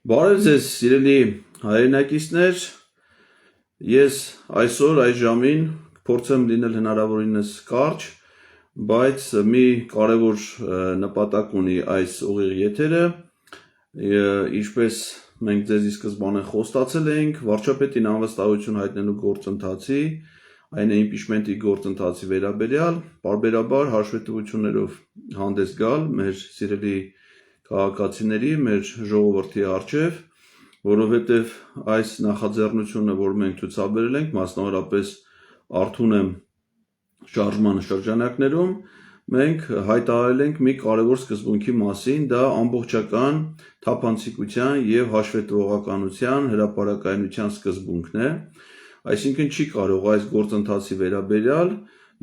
Բարև ձեզ սիրելի հայրենակիցներ, ես այսօր այս ժամին փորձեմ լինել հնարավորինս կարճ, բայց մի կարևոր նպատակ ունի այս ուղիղ եթերը, ինչպես մենք ձեզ ի սկզբանե խոստացել էինք, վարչապետին անվստահություն հայտնելու գործընթացի, այն է իմպիչմենտի գործընթացի վերաբերյալ, պարբերաբար հաշվետվություններով հանդես գալ մեր սիրելի քաղաքացիների, մեր ժողովրդի առջև, որովհետև այս նախաձեռնությունը, որ մենք ցուցաբերել ենք, մասնավորապես Արթունեմ շարժման շրջանակներում, մենք հայտարարել ենք մի կարևոր սկզբունքի մասին, դա ամբողջական թափանցիկության եւ հաշվետվողականության հրապարակայնության սկզբունքն է, այսինքն չի կարող այս գործընթացի վերաբերյալ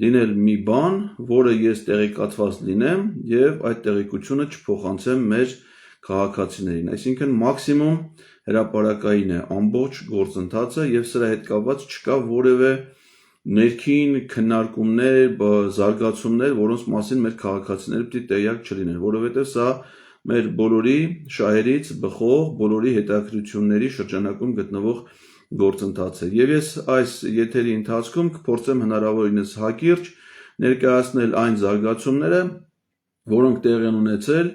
լինել մի բան, որը ես տեղեկատված լինեմ եւ այդ տեղեկությունը չփոխանցեմ մեր քաղաքացիներին, այսինքն մաքսիմում հրապարակային է ամբողջ գործընթացը եւ սրա հետ կապված չկա որևէ ներքին քննարկումներ, զարգացումներ, որոնց մասին մեր քաղաքացիները պիտի տեղյակ չլինեն, որովհետեւ սա մեր բոլորի շահերից բխող, բոլորի հետաքրքրությունների շրջանակում գտնվող գործընթաց է։ Եվ ես այս եթերի ընթացքում կփորձեմ հնարավորինս հակիրճ ներկայացնել այն զարգացումները, որոնք տեղի են ունեցել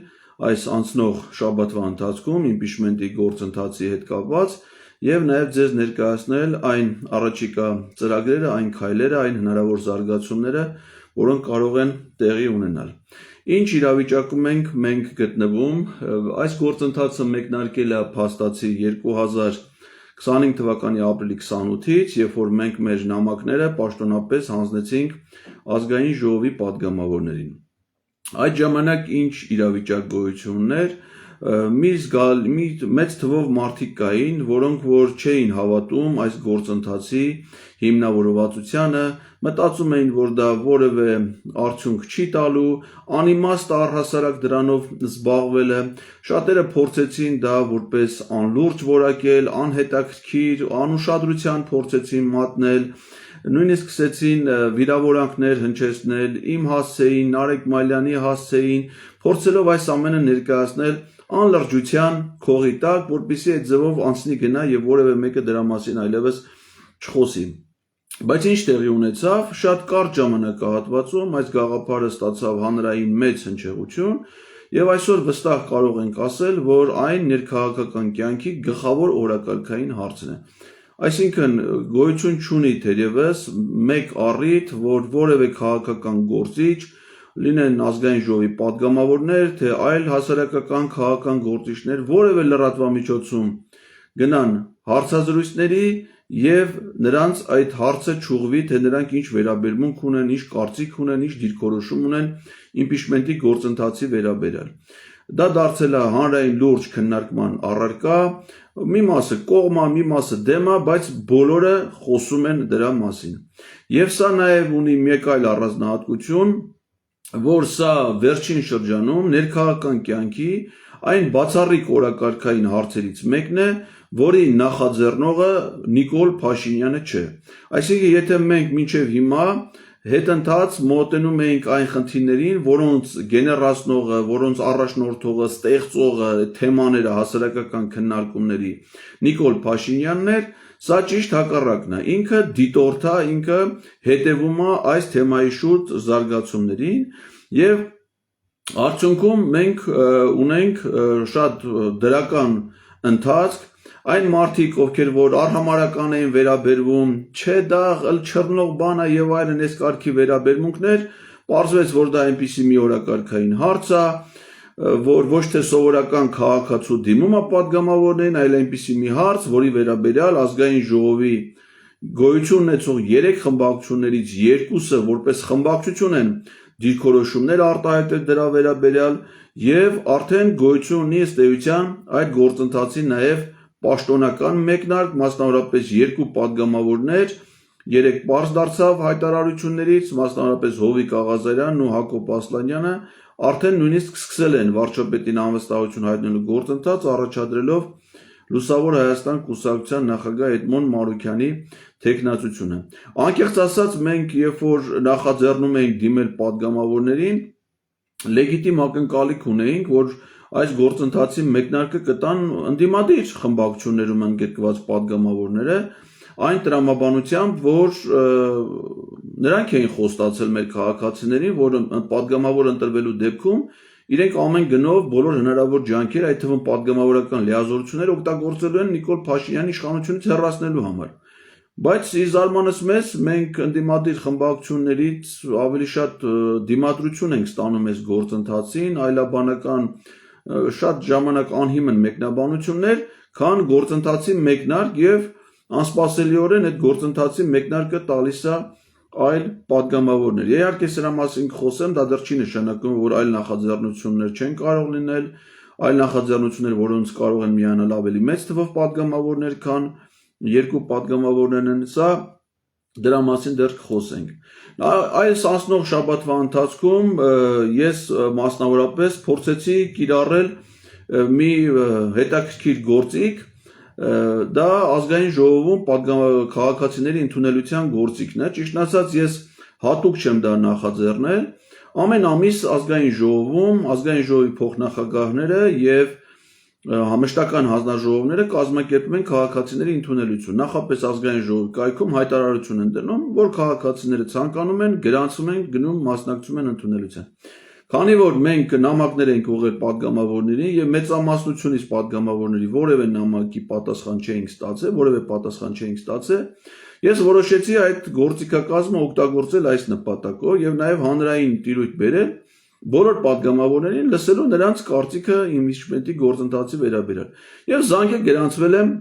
այս անցնող շաբաթվա ընթացքում իմպիչմենտի գործընթացի հետ կապված եւ նաեւ ձեզ ներկայացնել այն առաջիկա ծրագրերը, այն քայլերը, այն հնարավոր զարգացումները, որոնք կարող են տեղի ունենալ։ Ինչ իրավիճակում ենք մենք գտնվում, այս գործընթացը մեկնարկել է փաստացի 2025 թվականի ապրիլի 28-ից, երբ որ մենք մեր նամակները պաշտոնապես հանձնեցինք ազգային ժողովի падգամավորներին։ Այդ ժամանակ ինչ իրավիճակ գոյություն ուներ, մի մեծ թվով մարդիկ կային, որոնք որ չէին հավատում այս գործընթացի հիմնավորվածությանը, մտածում էին, որ դա որևէ արդյունք չի տալու, անիմաստ առհասարակ դրանով զբաղվելը, շատերը փորձեցին դա որպես անլուրջ որակել, անհետաքրքիր, անուշադրության փորձեցին մատնել, նույնիսկ սկսեցին վիրավորանքներ հնչեցնել, իմ հասցեին, Նարեկ Մալյանի հասցեին, փորձելով այս ամենը ներկայացնել անլրջության քողի տակ, որպեսզի այդ ձևով անցնի գնա եւ որևէ մեկը դրա մասին այլևս չխոսի։ Բայց ինչ տեղի ունեցավ, շատ կարճ ժամանակահատվածում այս գաղափարը ստացավ հանրային մեծ հնչեղություն եւ այսօր վստահ կարող ենք ասել, որ այն ներքաղաքական կյանքի գլխավոր օրակարգային հարցն է։ Այսինքն գոյություն չունի թերևս մեկ առիթ, որ որևէ քաղաքական գործիչ, լինեն ազգային ժողովի падգամավորներ, թե այլ հասարակական քաղաքական գործիչներ, որևէ լրատվամիջոցում գնան հարցազրույցների եւ նրանց այդ հարցը ճուղվի, թե նրանք ինչ վերաբերմունք ունեն, ինչ կարծիք ունեն, ինչ դիրքորոշում ունեն իմպիչմենտի գործընթացի վերաբերյալ։ Դա դարձել է հանրային լուրջ քննարկման առարկա, մի մասը կողմ է, մի մասը դեմ է, բայց բոլորը խոսում են դրա մասին։ Եվ սա նաև ունի մեկ այլ առանձնահատկություն, որ սա վերջին շրջանում ներքաղաքական կյանքի այն բացառիկ օրակարգային հարցերից մեկն է, որի նախաձեռնողը Նիկոլ Փաշինյանը չէ։ Այսինքն, եթե մենք մինչև հիմա հետընթաց մոտենում էինք այն խնդիրներին, որոնց գեներացնողը, որոնց առաջնորդողը, ստեղծողը, թեմաները հասարակական քննարկումների Նիկոլ Փաշինյանն էր, սա ճիշտ հակառակն է։ Ինքը դիտորդ է, ինքը հետևում է այս թեմայի շուրջ զարգացումներին եւ արդյունքում մենք ունենք շատ դրական ընթացք, այն մարդիկ, ովքեր որ արհամարական էին վերաբերվում, չէ դա չռնող բան է եւ այլն այս կարգի վերաբերմունքներ, պարզվեց, որ դա այնպիսի մի օրակարգային հարց է, որ ոչ թե սովորական քաղաքացու դիմում է падգամավորներին, այլ այնպիսի մի հարց, որի վերաբերյալ ազգային ժողովի գոյություն ունեցող 3 խմբակցություններից 2-ը որպես խմբակցություն են դիրքորոշումներ արտահայտել դրա վերաբերյալ եւ արդեն գոյություն ունի ըստ էության այդ գործընթացի նաեւ պաշտոնական մեկնարկ, մասնավորապես 2 падգամավորներ, 3 պարզ դարձավ հայտարարություններից, մասնավորապես Հովիկ Աղազարյանն ու Հակոբ Ասլանյանը արդեն նույնիսկ սկսել են վարչապետին անվստահություն հայտնելու գործընթաց, առաջադրելով Լուսավոր Հայաստան կուսակցության նախագահ Էդմոն Մանուկյանի թեկնածությունը։ Անկեղծ ասած, մենք երբ որ նախաձեռնում էինք դիմել падգամավորներին, լեգիտիմ ակնկալիք ունեինք, որ այս գործընթացի մեկնարկը կտան ընդդիմադիր խմբակցություններում ընդգրկված падգամավորները, այն տրամաբանությամբ, որ նրանք էին խոստացել մեր քաղաքացիներին, որ падգամավոր ընտրվելու դեպքում իրենք ամեն գնով բոլոր հնարավոր ջանքեր, այդ թվում падգամավորական լիազորություններ օգտագործելու են Նիկոլ Փաշինյանի իշխանությունից հեռացնելու համար։ Բայց ի զարմանս մեզ մենք ընդդիմադիր խմբակցություններից ավելի շատ դիմադրություն ենք ստանում այս գործընթացին, այլաբանական շատ ժամանակ անհիմն մեկնաբանություններ, քան գործընթացի մեկնարկ եւ անսպասելիորեն այդ գործընթացի մեկնարկը տալիս է այլ падգամավորներ։ Իհարկե սրա մասին խոսեմ, դա դեռ չի նշանակում, որ այլ նախաձեռնություններ չեն կարող լինել, այլ նախաձեռնություններ, որոնց կարող են միանալ ավելի մեծ թվով падգամավորներ, քան երկու падգամավորներն են, սա դրա մասին դեռ կխոսենք։ Այս անցնող շաբաթվա ընթացքում ես մասնավորապես փորձեցի կիրառել մի հետաքրքիր գործիք, դա ազգային ժողովում քաղաքացիների ընդունելության գործիքն է, ճիշտ ասած ես հատուկ չեմ դա նախաձեռնել, ամեն ամիս ազգային ժողովում, ազգային ժողովի փոխնախագահները եւ համշտական հանձնաժողովները կազմակերպում են քաղաքացիների ընդունելություն։ Նախապես ազգային ժողովի կայքում հայտարարություն են դնում, որ քաղաքացիները ցանկանում են, գրանցում են, գնում, մասնակցում են ընդունելության։ Քանի որ մենք նամակներ ենք ուղղել падգամավորներին եւ մեծամասնությունից падգամավորների որևէ նամակի պատասխան չէինք ստացել, որևէ պատասխան չէինք ստացել, ես որոշեցի այդ գործիքակազմը օգտագործել այս նպատակով եւ նաեւ հանրային տիրույթ բերել բոլոր падգամավորներին լսելու նրանց կարծիքը իմպիչմենտի գործընթացի վերաբերյալ։ Եվ զանգել գրանցվել եմ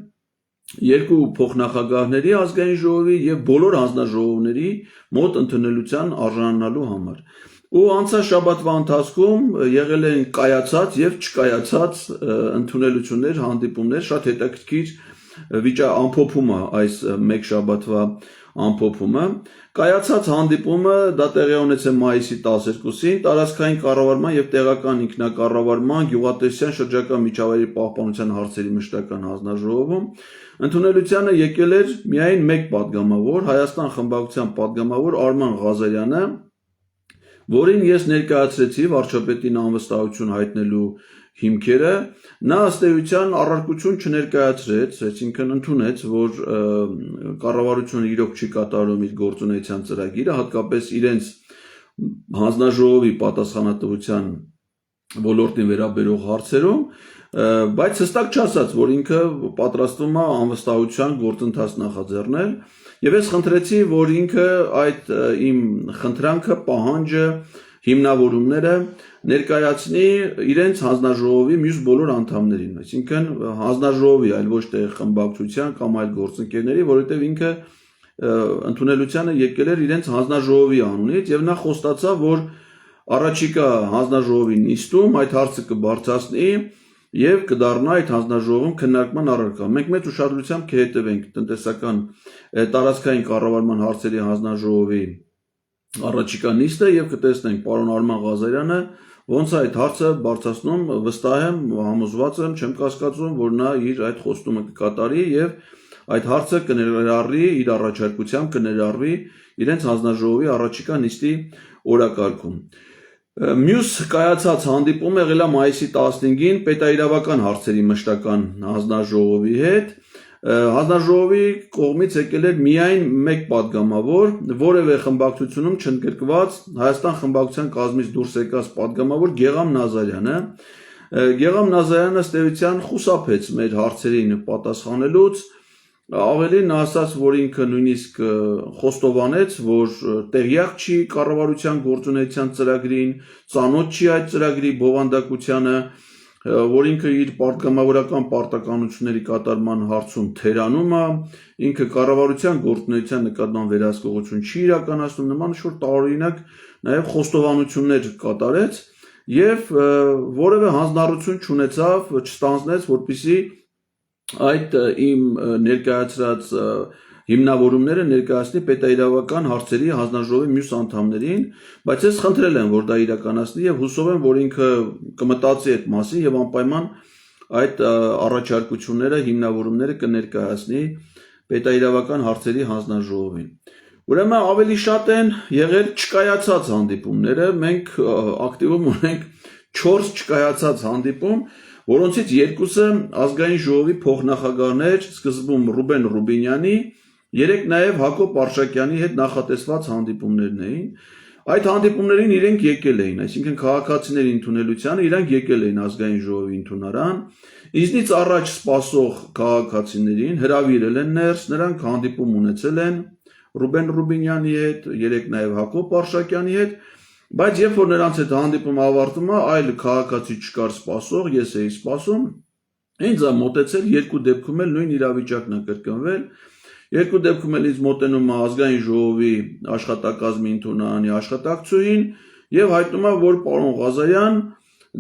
երկու փոխնախագահների ազգային ժողովի եւ բոլոր հանձնաժողովների մոտ ընդունելության արժանանալու համար։ Ու անցած շաբաթվա ընթացքում եղել են կայացած եւ չկայացած ընդունելություններ, հանդիպումներ, շատ հետաքրքիր ամփոփում է այս մեկ շաբաթվա ամփոփումը։ Կայացած հանդիպումը դա տեղի ունեցել մայիսի 12-ին տարածքային կառավարման եւ տեղական ինքնակառավարման գյուղատնտեսության շրջակա միջավայրի պահպանության հարցերի մշտական հանձնաժողովում ընդունելությանը եկել էր միայն մեկ падգամավոր, Հայաստան խմբակցության падգամավոր Արման Ղազարյանը, որին ես ներկայացրեցի վարչապետին անվստահություն հայտնելու հիմքերը, նա ըստ էության առարկություն չներկայացրեց, այսինքն ընդունեց, որ կառավարությունը իրոք չի կատարում իր գործունեության ծրագիրը, հատկապես իրենց հանձնաժողովի պատասխանատվության ոլորտին վերաբերող հարցերում, բայց հստակ չասաց, որ ինքը պատրաստվում է անվստահության գործընթաց նախաձեռնել, եւ ես խնդրեցի, որ ինքը այդ իմ խնդրանքը, պահանջը, հիմնավորումները ներկայացնի իրենց հանձնաժողովի մյուս բոլոր անդամներին, այսինքն հանձնաժողովի, այլ ոչ թե խմբակցության կամ այլ գործընկերների, որովհետեւ ինքը ընդունելությանը եկել էր իրենց հանձնաժողովի անունից եւ նա խոստացավ, որ առաջիկա հանձնաժողովի նիստում այդ հարցը կբարձրացնի եւ կդառնա այդ հանձնաժողովում քննարկման առարկա։ Մենք մեծ ուշադրությամբ կհետևենք տնտեսական տարածքային կառավարման հարցերի հանձնաժողովի առաջիկա նիստը եւ կտեսնենք պարոն Արման Ղազարյանը ոնց է այդ հարցը բարձրացնում, վստահ եմ, համոզված եմ, չեմ կասկածում, որ նա իր այդ խոստումը կկատարի եւ այդ հարցը կներառվի իր առաջարկությամբ կներառվի իրենց հանձնաժողովի առաջիկա նիստի օրակարգում։ Մյուս կայացած հանդիպումը եղել է մայիսի 15-ին պետաիրավական հարցերի մշտական հանձնաժողովի հետ։ Հանձնաժողովի կողմից եկել էր միայն մեկ падգամավոր, որևէ խմբակցությունում չընդգրկված Հայաստան խմբակցության կազմից դուրս եկած падգամավոր Գեգամ Նազարյանը։ Գեգամ Նազարյանը ըստ էության խուսափեց մեր հարցերին պատասխանելուց, ավելին ասաց, որ ինքը նույնիսկ խոստովանեց, որ տեղյակ չի կառավարության գործունեության ծրագրին, ծանոթ չի այդ ծրագրի բովանդակությանը, որ ինքը իր պատգամավորական պարտականությունների կատարման հարցում թերանում է, ինքը կառավարության գործունեության նկատմամբ վերահսկողություն չի իրականացնում, նման ինչ-որ տարօրինակ նաև խոստովանություններ կատարեց եւ որևէ հանձնառություն չունեցավ, չստանձնեց, որպեսզի այդ իմ ներկայացրած հիմնավորումները ներկայացնի պետաիրավական հարցերի հանձնաժողովի մյուս անդամներին, բայց ես խնդրել եմ, որ դա իրականացնի եւ հուսով եմ, որ ինքը կմտածի այդ մասին եւ անպայման այդ առաջարկությունները, հիմնավորումները կներկայացնի պետաիրավական հարցերի հանձնաժողովին։ Ուրեմն ավելի շատ են եղել չկայացած հանդիպումները, մենք ակտիվում ունենք 4 չկայացած հանդիպում, որոնցից երկուսը ազգային ժողովի փոխնախագահներ, սկզբում Ռուբեն Ռուբինյանի, երեք նաև Հակոբ Արշակյանի հետ նախատեսված հանդիպումներն էին։ Այդ հանդիպումներին իրենք եկել էին, այսինքն քաղաքացիների ընդունելությանը իրանք եկել էին ազգային ժողովի ընդունարան, իզնից առաջ սպասող քաղաքացիներին հրավիրել են ներս, նրանք հանդիպում ունեցել են Ռուբեն Ռուբինյանի հետ, երեք նաև Հակոբ Արշակյանի հետ, բայց երբ որ նրանց հետ հանդիպումը ավարտվում է, այլ քաղաքացի չկար սպասող, ես էի սպասում, ինձ է մոտեցել, երկու դեպքում էլ նույն իրավիճակն է կրկնվել, երկու դեպքում էլ ինձ մոտենում է ազգային ժողովի աշխատակազմի ընդունարանի աշխատակցուհին եւ հայտնում է, որ պարոն Ղազարյան,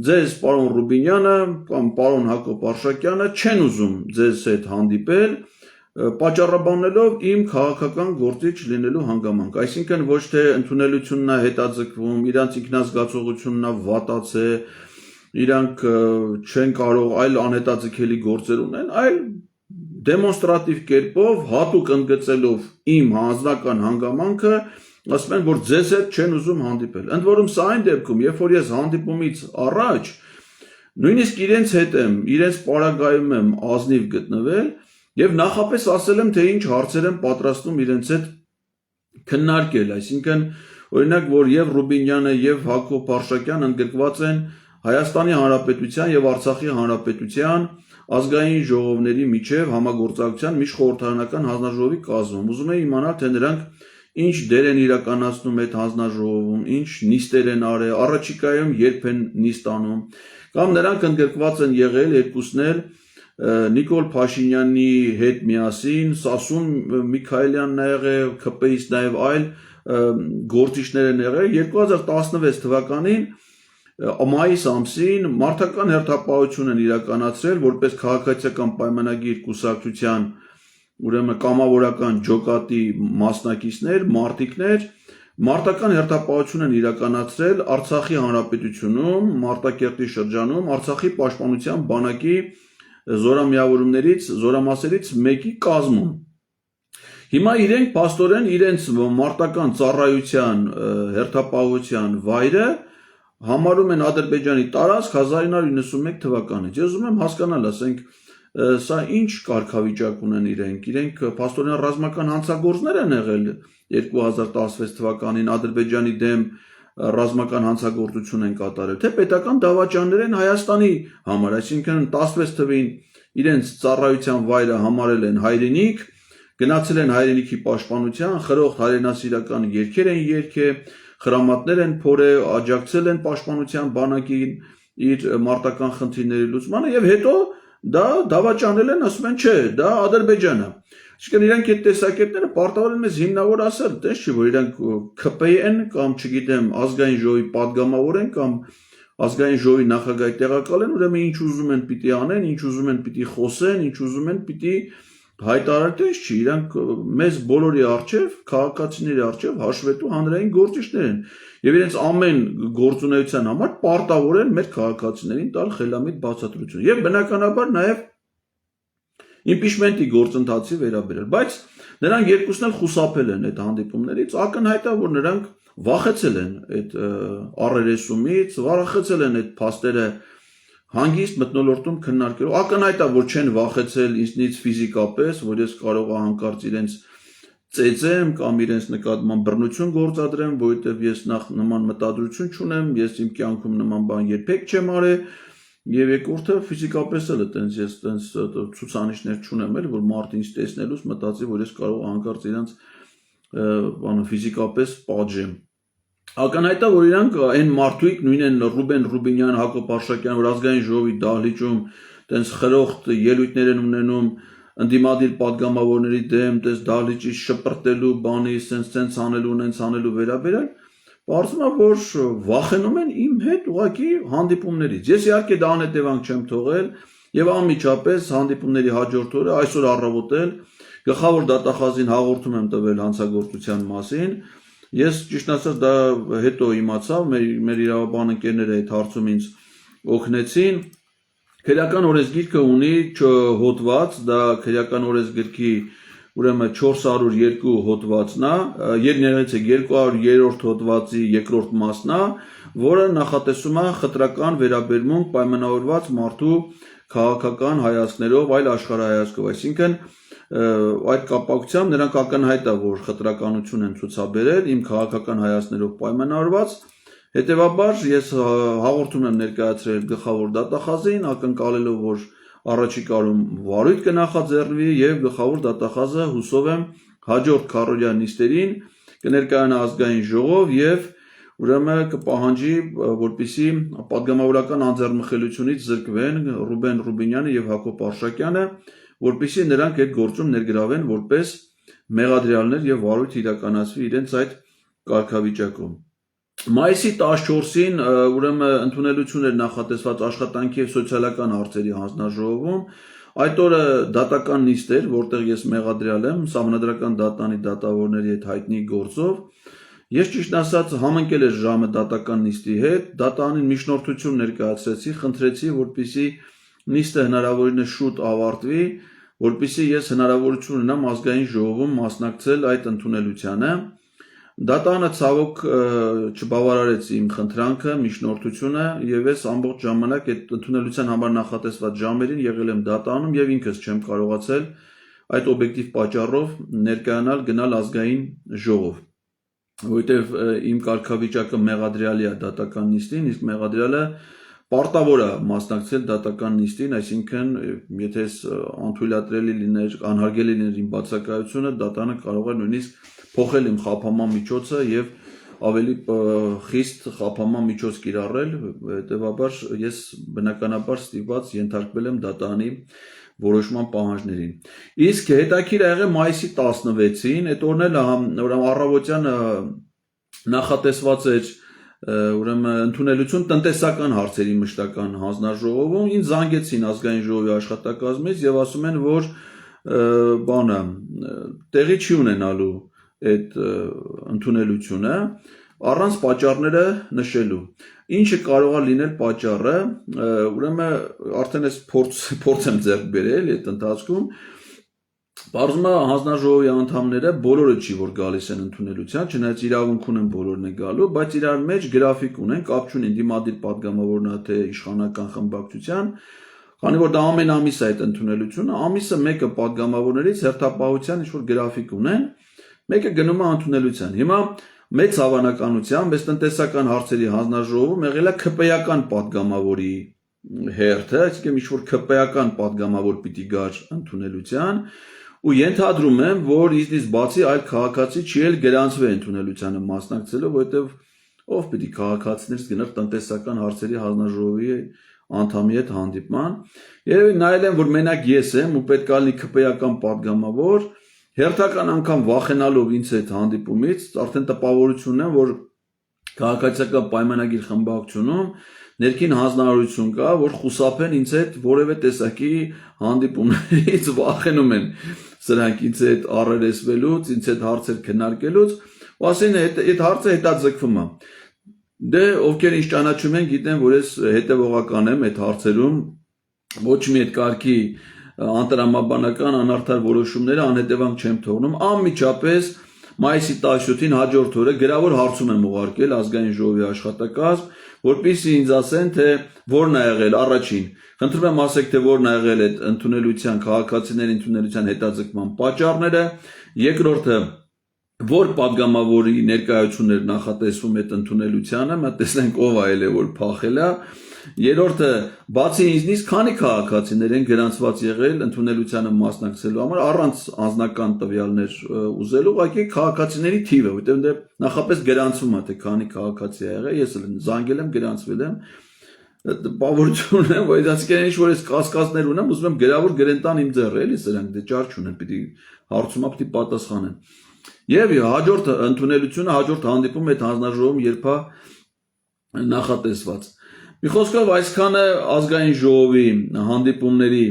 ձեզ պարոն Ռուբինյանը կամ պարոն Հակոբ Արշակյանը չեն ուզում ձեզ հետ հանդիպել, պատճառաբանելով իմ քաղաքական գործիչ լինելու հանգամանք, այսինքն ոչ թե ընդունելությունն է հետաձգվում, իրանց ինքնազգացողությունն է վատացե, իրանք չեն կարող այլ անհետաձգելի գործեր ունեն, այլ դեմոնստրատիվ կերպով հատուկ ընդգծելով իմ հանձնական հանգամանքը, ասում են, որ ձեզ հետ չեն ուզում հանդիպել։ Ընդ որում սա այն դեպքում, երբ որ ես հանդիպումից առաջ նույնիսկ իրենց հետ եմ, իրենց պարագայում եմ ազնիվ գտնվել եւ նախապես ասել եմ, թե ինչ հարցեր եմ պատրաստում իրենց հետ քննարկել, այսինքն օրինակ, որ եւ Ռուբինյանը եւ Հակոբ Արշակյանը ընդգրկված են Հայաստանի Հանրապետության եւ Արցախի Հանրապետության ազգային ժողովների միջև համագործակցության միջխորհրդարանական հանձնաժողովի կազմում։ Ուզում եմ իմանալ, թե նրանք ինչ դեր են իրականացնում այդ հանձնաժողովում, ինչ նիստեր են արել, առաջիկայում երբ են նիստ անում, կամ նրանք ընդգրկված են եղել երկուսն էլ Նիկոլ Փաշինյանի հետ միասին, Սասուն Միքայելյանն է եղել, ՔՊ-ից նաև այլ գործիչներ են եղել 2016 թվականին մայիս ամսին մարդական հերթապահություն են իրականացրել որպես քաղաքացիական պայմանագիր կուսակցության ուրեմն կամավորական ջոկատի մասնակիցներ, մարտիկներ մարտական հերթապահություն են իրականացրել Արցախի Հանրապետությունում, Մարտակերտի շրջանում, Արցախի պաշտպանության բանակի զորամասերից մեկի կազմում։ Հիմա իրենք փաստորեն իրենց մարտական ծառայության հերթապահության վայրը համարում են Ադրբեջանի տարածք 1991 թվականից։ Ես ուզում եմ հասկանալ, ասենք, սա ինչ կարգավիճակ ունեն իրենք փաստորեն ռազմական հանցագործներ են եղել 2016 թվականին Ադրբեջանի դեմ ռազմական հանցագործություն են կատարել, թե պետական դավաճաններ են Հայաստանի համար, այսինքն 16 թվին իրենց ծառայության վայրը համարել են հայրենիք, գնացել են հայրենիքի պաշտպանության, խրոխտ հայրենասիրական երգեր են երգել, խրամատներ են փորել, աջակցել են պաշտպանության բանակին իր մարտական խնդիրների լուծմանը եւ հետո դա դավաճանել են, ասում են, չէ, դա Ադրբեջանը։ Այսինքն իրանք այդ տեսակետները պարտավոր են մեզ հիմնավոր ասել, տես չի, որ իրանք ՔՊ են կամ չգիտեմ ազգային ժողովի падգամավոր են կամ ազգային ժողովի նախագահի տեղակալ են, ուրեմն ինչ ուզում են պիտի անեն, ինչ ուզում են պիտի խոսեն, ինչ ուզում են պիտի հայտարարեն, տես չի, իրանք մեզ բոլորի առջև, քաղաքացիների առջև հաշվետու հանրային գործիչներ են եւ իրենց ամեն գործունեության համար պարտավոր են մեր քաղաքացիներին տալ խելամիտ բացատրություն եւ բնականաբար նաեւ իմպիչմենտի գործընթացի վերաբերել, բայց նրանք երկուսն էլ խուսափել են այդ հանդիպումներից, ակնհայտ է, որ նրանք վախեցել են այդ առերեսումից, վախեցել են այդ փաստերը հանգիստ մթնոլորտում քննարկելու, ակնհայտ է, որ չեն վախեցել ինձնից ֆիզիկապես, որ ես կարող եմ հանկարծ իրենց ծեծեմ կամ իրենց նկատմամբ բռնություն գործադրեմ, որովհետև ես նախ նման մտադրություն չունեմ, ես իմ կյանքում նման բան երբեք չեմ արել Եվ երկրորդը ֆիզիկապես էլ այտենց ես այտենց ցուցանիշներ չունեմ էլ որ մարդը ինձ տեսնելուց մտածի որ ես կարող հանկարծ իրանց բանը ֆիզիկապես պատժեմ Ակնհայտ է որ իրանք այն մարդուիկ նույնն Ռուբեն Ռուբինյան Հակոբ Արշակյան որ ազգային ժողովի դահլիճում այտենց խրոխտ ելույթներ են ունենում ընդդիմադիր падգամավորների դեմ այտենց դահլիճից շպրտելու բանի սենց անելու վերաբերել Պարզվում է, որ վախենում են իմ հետ ուղղակի հանդիպումներից։ Ես իհարկե դա անհետևանք չեմ թողել եւ անմիջապես հանդիպումների հաջորդ օրը այսօր առավոտ էլ գլխավոր դատախազին հաղորդում եմ տվել հանցագործության մասին։ Ես ճիշտ ասած դա հետո իմացա, մեր իրավաբան ընկերները այդ հարցում ինձ օգնեցին։ Քրեական օրենսգիրքը ունի հոդված, դա քրեական օրենսգրքի ուրեմն 402 հոդվածն է, 200-րդ հոդվածի երկրորդ մասն է, որը նախատեսում է խտրական վերաբերմունք պայմանավորված մարդու քաղաքական հայացքներով, այլ աշխարհայացքով, այսինքն այդ կապակցությամբ նրանք ակնհայտ է, որ խտրականություն են ցուցաբերել իմ քաղաքական հայացքներով պայմանավորված, հետևաբար ես հաղորդում եմ ներկայացրել գլխավոր դատախազին, ակնկալելով, որ առաջիկայում վարույթ կնախաձեռնվի եւ գլխավոր դատախազը հուսով եմ հաջորդ քառօրյա նիստերին կներկայանա ազգային ժողով եւ ուրեմն կպահանջի, որպեսզի պատգամավորական անձեռնմխելիությունից զրկվեն Ռուբեն Ռուբինյանը եւ Հակոբ Արշակյանը, որպեսզի նրանք այդ գործում ներգրավեն որպես մեղադրյալներ եւ վարույթ իրականացվի իրենց այդ կարգավիճակում։ Մայիսի 14-ին ուրեմն ընդունելություն էր նախատեսված աշխատանքի եւ սոցիալական հարցերի հանձնաժողովում, այդ օրը դատական նիստ էր, որտեղ ես մեղադրյալ եմ Սահմանադրական դատանի դատավորների հետ հայտնի գործով։ Ես ճիշտ ասած համընկել էր ժամը դատական նիստի հետ, դատանին միջնորդություն ներկայացրեցի, խնդրեցի, որպեսզի նիստը հնարավորինս շուտ ավարտվի, որպեսզի ես հնարավորություն ունենամ ազգային ժողովում մասնակցել այդ ընդունելությանը։ Դատանը ցավոք չբավարարեց իմ խնդրանքը, միջնորդությունը եւ ես ամբողջ ժամանակ այդ ընդունելության համար նախատեսված ժամերին եղել եմ դատանում եւ ինքս չեմ կարողացել այդ օբյեկտիվ պատճառով ներկայանալ գնալ ազգային ժողով, որովհետեւ իմ կարգավիճակը մեղադրյալի է դատական նիստին, իսկ մեղադրյալը պարտավոր է մասնակցել դատական նիստին, այսինքն եթե անթույլատրելի լիներ, անհարգելի լիներ իմ բացակայությունը, դատանը կարող է նույնիսկ փոխել իմ խափանման միջոցը եւ ավելի խիստ խափանման միջոց կիրառել, հետեւաբար ես բնականաբար ստիպված ենթարկվել եմ դատանի որոշման պահանջներին։ Իսկ հետաքրիր ա եղել մայիսի 16-ին, այդ օրն էլ առավոտյան նախատեսված էր ուրեմն ընդունելություն տնտեսական հարցերի մշտական հանձնաժողովում, ինձ զանգեցին ազգային ժողովի աշխատակազմից եւ ասում են, որ բանը տեղի չի ունենալու այդ ընդունելությունը առանց պատճառները նշելու։ Ինչը կարող է լինել պատճառը, ուրեմն արդեն ես փորձ եմ ձեռք բերել այդ ընթացքում, բարձում է հանձնաժողովի անդամները բոլորը չի որ գալիս են ընդունելության, չնայած իրավունք ունեն բոլորն է գալու, բայց իրար մեջ գրաֆիկ ունեն, կապ չունի դիմադիր պատգամավորն է թե իշխանական խմբակցության, քանի որ դա ամեն ամիս է այդ ընդունելությունը, ամիսը մեկը պատգամավորներից հերթապահության ինչ որ գրաֆիկ ունեն, մեկը գնում է ընդունելության։ Հիմա մեծ հավանականությամբ այս տնտեսական հարցերի հանձնաժողովում եղել է ԿՊ-ական պատգամավորի հերթը, այսինքն ինչ որ ԿՊ-ական պատգամավոր պիտի գար ընդունելության, ու ենթադրում եմ, որ իզնից բացի այլ քաղաքացի չի էլ գրանցվի ընդունելությանը մասնակցելով, որովհետև ով պիտի քաղաքացիներից գնար տնտեսական հարցերի հանձնաժողովի անդամի հետ հանդիպման։ Երևի նայել եմ, որ մենակ ես եմ ու պետք է լինի ԿՊ-ական պատգամավոր, հերթական անգամ վախենալով ինձ այդ հանդիպումից, արդեն տպավորությունն է, որ քաղաքացիական պայմանագիր խմբակցությունում ներքին հանձնարարություն կա, որ խուսափեն ինձ հետ որևէ տեսակի հանդիպումներից վախենում են սրանք ինձ հետ առերեսվելուց, ինձ հետ հարցեր քննարկելուց, ու ասեն այդ հարցը հետաձգվում է։ Դե ովքեր ինձ ճանաչում են, գիտեն, որ ես հետևողական եմ այդ հարցերում, ոչ մի այդ կարգի անտրամաբանական անարդար որոշումները անհետևանք չեմ թողնում, անմիջապես մայիսի 17-ին հաջորդ օրը գրավոր հարցում եմ ուղարկել ազգային ժողովի աշխատակազմ, որպեսզի ինձ ասեն, թե որն է եղել առաջին։ Խնդրում եմ ասեք, թե որն է եղել այդ ընդունելության, քաղաքացիների ընդունելության հետաձգման պատճառները, երկրորդը որ պատգամավորի ներկայությունն էր նախատեսվում այդ ընդունելությանը, մա տեսնենք ով է ել որ փախել է։ Երրորդը, բացի ինձնից քանի քաղաքացիներ են գրանցված եղել ընդունելությանը մասնակցելու համար առանց անձնական տվյալներ ուզելու, ուղղակի քաղաքացիների թիվը, որտեղ նախապես գրանցվում է թե քանի քաղաքացի է եղել, ես զանգել եմ, գրանցվել եմ, տպավորություն եմ, որ այսինքն ինչ որ ես կասկածներ ունեմ, ուզում եմ գրավոր գրեն տան իմ ձեռը, էլի սրանք դե ճար չունեն, պիտի հարցումա պիտի պատասխանեն։ Եվ հաջորդ ընդունելությունը, հաջորդ հանդիպում այդ հանձնաժողովում երբ է նախատեսված։ Մի խոսքով այսքանը ազգային ժողովի հանդիպումների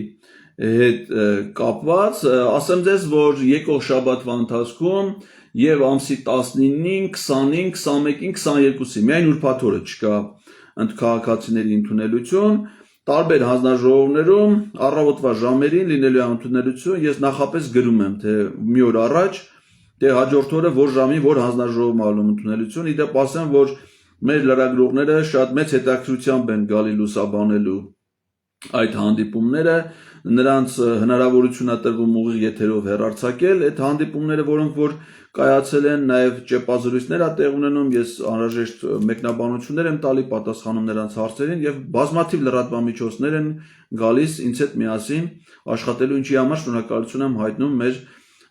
հետ կապված, ասեմ ձեզ, որ եկող շաբաթվա ընթացքում եւ ամսի 19-ին, 20-ին, 21-ին, 22-ին, միայն ուրբաթ օրը չկա քաղաքացիների ընդունելություն, տարբեր հանձնաժողովներում առավոտվա ժամերին լինելու է ընդունելություն, ես նախապես գրում եմ, թե մի օր առաջ, թե հաջորդ օրը որ ժամին որ հանձնաժողովում ալում ընդունելություն, իդեպ ասեմ, որ մեր լրագրողները շատ մեծ հետաքրքրությամբ են գալի լուսաբանելու այդ հանդիպումները, նրանց հնարավորություն է տրվում ուղիղ եթերով հեռարձակել այդ հանդիպումները, որոնք որ կայացել են, նաև ճեպազրույցներ ա տեղ ունենում, ես անհրաժեշտ մեկնաբանություններ եմ տալի, պատասխանում նրանց հարցերին եւ բազմաթիվ լրատվամիջոցներ են գալիս ինձ հետ միասին աշխատելու, ինչի համար շնորհակալություն եմ հայտնում մեր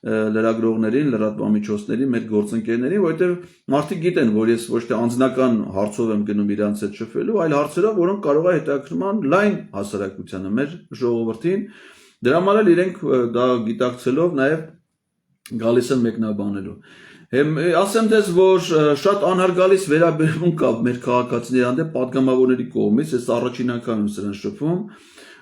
լրագրողներին, լրատվամիջոցներին, մեր գործընկերներին, որովհետեւ մարդիկ գիտեն, որ ես ոչ թե անձնական հարցով եմ գնում իրանց հետ շփվելու, այլ հարցերով, որոնք կարող է հետաքրքրման լայն հասարակությանը, մեր ժողովրդին, դրա համար էլ իրենք դա գիտակցելով նաև գալիս են մեկնաբանելու։ Ասեմ դες, որ շատ անհարգալից վերաբերմունք կա մեր քաղաքացիների հանդեպ պատգամավորների կողմից, ես առաջին անգամ եմ սրան շփվում,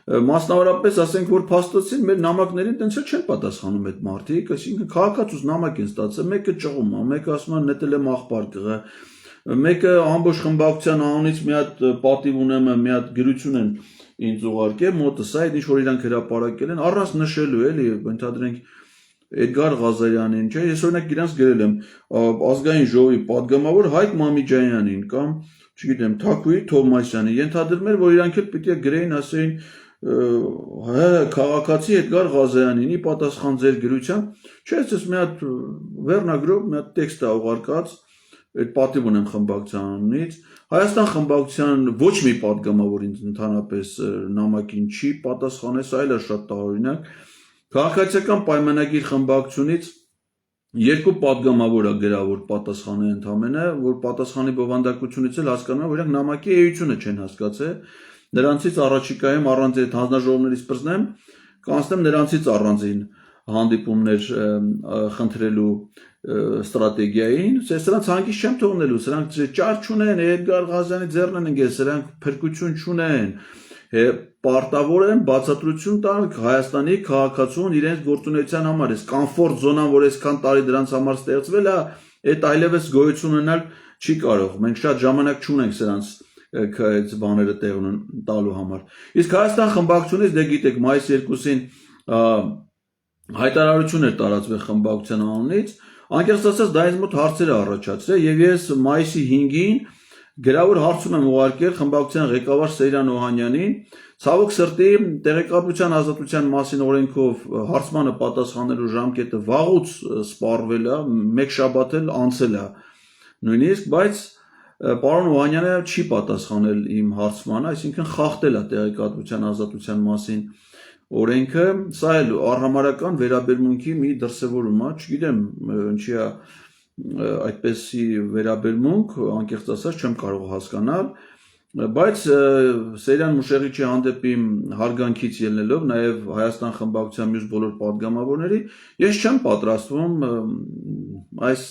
մասնավորապես ասենք, որ փաստոցին մեր նամակներին տենց չեն պատասխանում այդ մարդիկ, այսինքն քաղաքացուց նամակ են ստացել, մեկը ճղում է, մեկը ասում է նետել եմ աղբար կղը, մեկը ամբողջ խմբակցության անունից մի հատ պատիվ ունեմ, մի հատ գրություն են ինձ ուղարկել, մոտս այդ ինչ որ իրանք հրապարակել են, առանց նշելու էլի, ընդհանրենք Էդգար Ղազարյանին, չէ, ես օրինակ իրանց գրել եմ ազգային ժողովի падգամավոր Հայկ Մամիջանյանին կամ, չգիտեմ, Թաքուի Թովմասյանին, ենթադրում էր, որ իրանք էլ պիտի գրեին, ասեին քաղաքացի Էդգար Ղազարյանին, ի պատասխան ձեր գրության, չէ, ես մի հատ վերնագրով, մի հատ տեքստ ա ուղարկած, այդ պատիվ ունեմ խմբակցությունից, Հայաստան խմբակցության ոչ մի падգամավոր ինձ ընդհանրապես նամակին չի պատասխանես, այլ է շատ տարօրինակ Քաղաքացիական պայմանագիր խմբակցությունից երկու падգամավոր է գրավոր պատասխանը ընդամենը, որ պատասխանի բովանդակությունից էլ հասկանում եմ, որ իրանք նամակի էությունը չեն հասկացել, նրանցից առաջիկայում առանց այդ հանձնաժողովներից պրծնեմ, կանցնեմ նրանցից առանձին հանդիպումներ խնդրելու ստրատեգիային, սրանց հանգիստ չեմ թողնելու, սրանք ճար չունեն, Էդգար Ղազարյանի ձեռն են ընկել, սրանք փրկություն չունեն պարտավոր են բացատրություն տալ Հայաստանի քաղաքացուն իրենց գործունեության համար, այս կոմֆորտ զոնան, որ այսքան տարի դրանց համար ստեղծվել է, այդ այլևս գոյություն ունենալ չի կարող։ Մենք շատ ժամանակ չունենք սրանց այդ բաները տեղ տալու համար։ Իսկ Հայաստան խմբակցությունից դե գիտեք մայիսի 2-ին հայտարարություն էր տարածվել խմբակցության անունից, անկեղծ ասած դա ինձ մոտ հարցեր է առաջացրել եւ ես մայիսի 5-ին գրավոր հարցում եմ ուղարկել խմբակցության ղեկավար Սեյրան Օհանյանին, ցավոք սրտի տեղեկատվության ազատության մասին օրենքով հարցմանը պատասխանելու ժամկետը վաղուց սպառվել է, մեկ շաբաթ էլ անցել է նույնիսկ, բայց պարոն Օհանյանը չի պատասխանել իմ հարցմանը, այսինքն խախտել է տեղեկատվության ազատության մասին օրենքը, սա էլ արհամարհական վերաբերմունքի մի դրսևորում է, չգիտեմ ինչի է այդպեսի վերաբերմունք, անկեղծ ասած չեմ կարող հասկանալ, բայց Սեյրան Մուշեղիչի հանդեպ իմ հարգանքից ելնելով, նաև Հայաստան խմբակցության մյուս բոլոր падգամավորների, ես չեմ պատրաստվում այս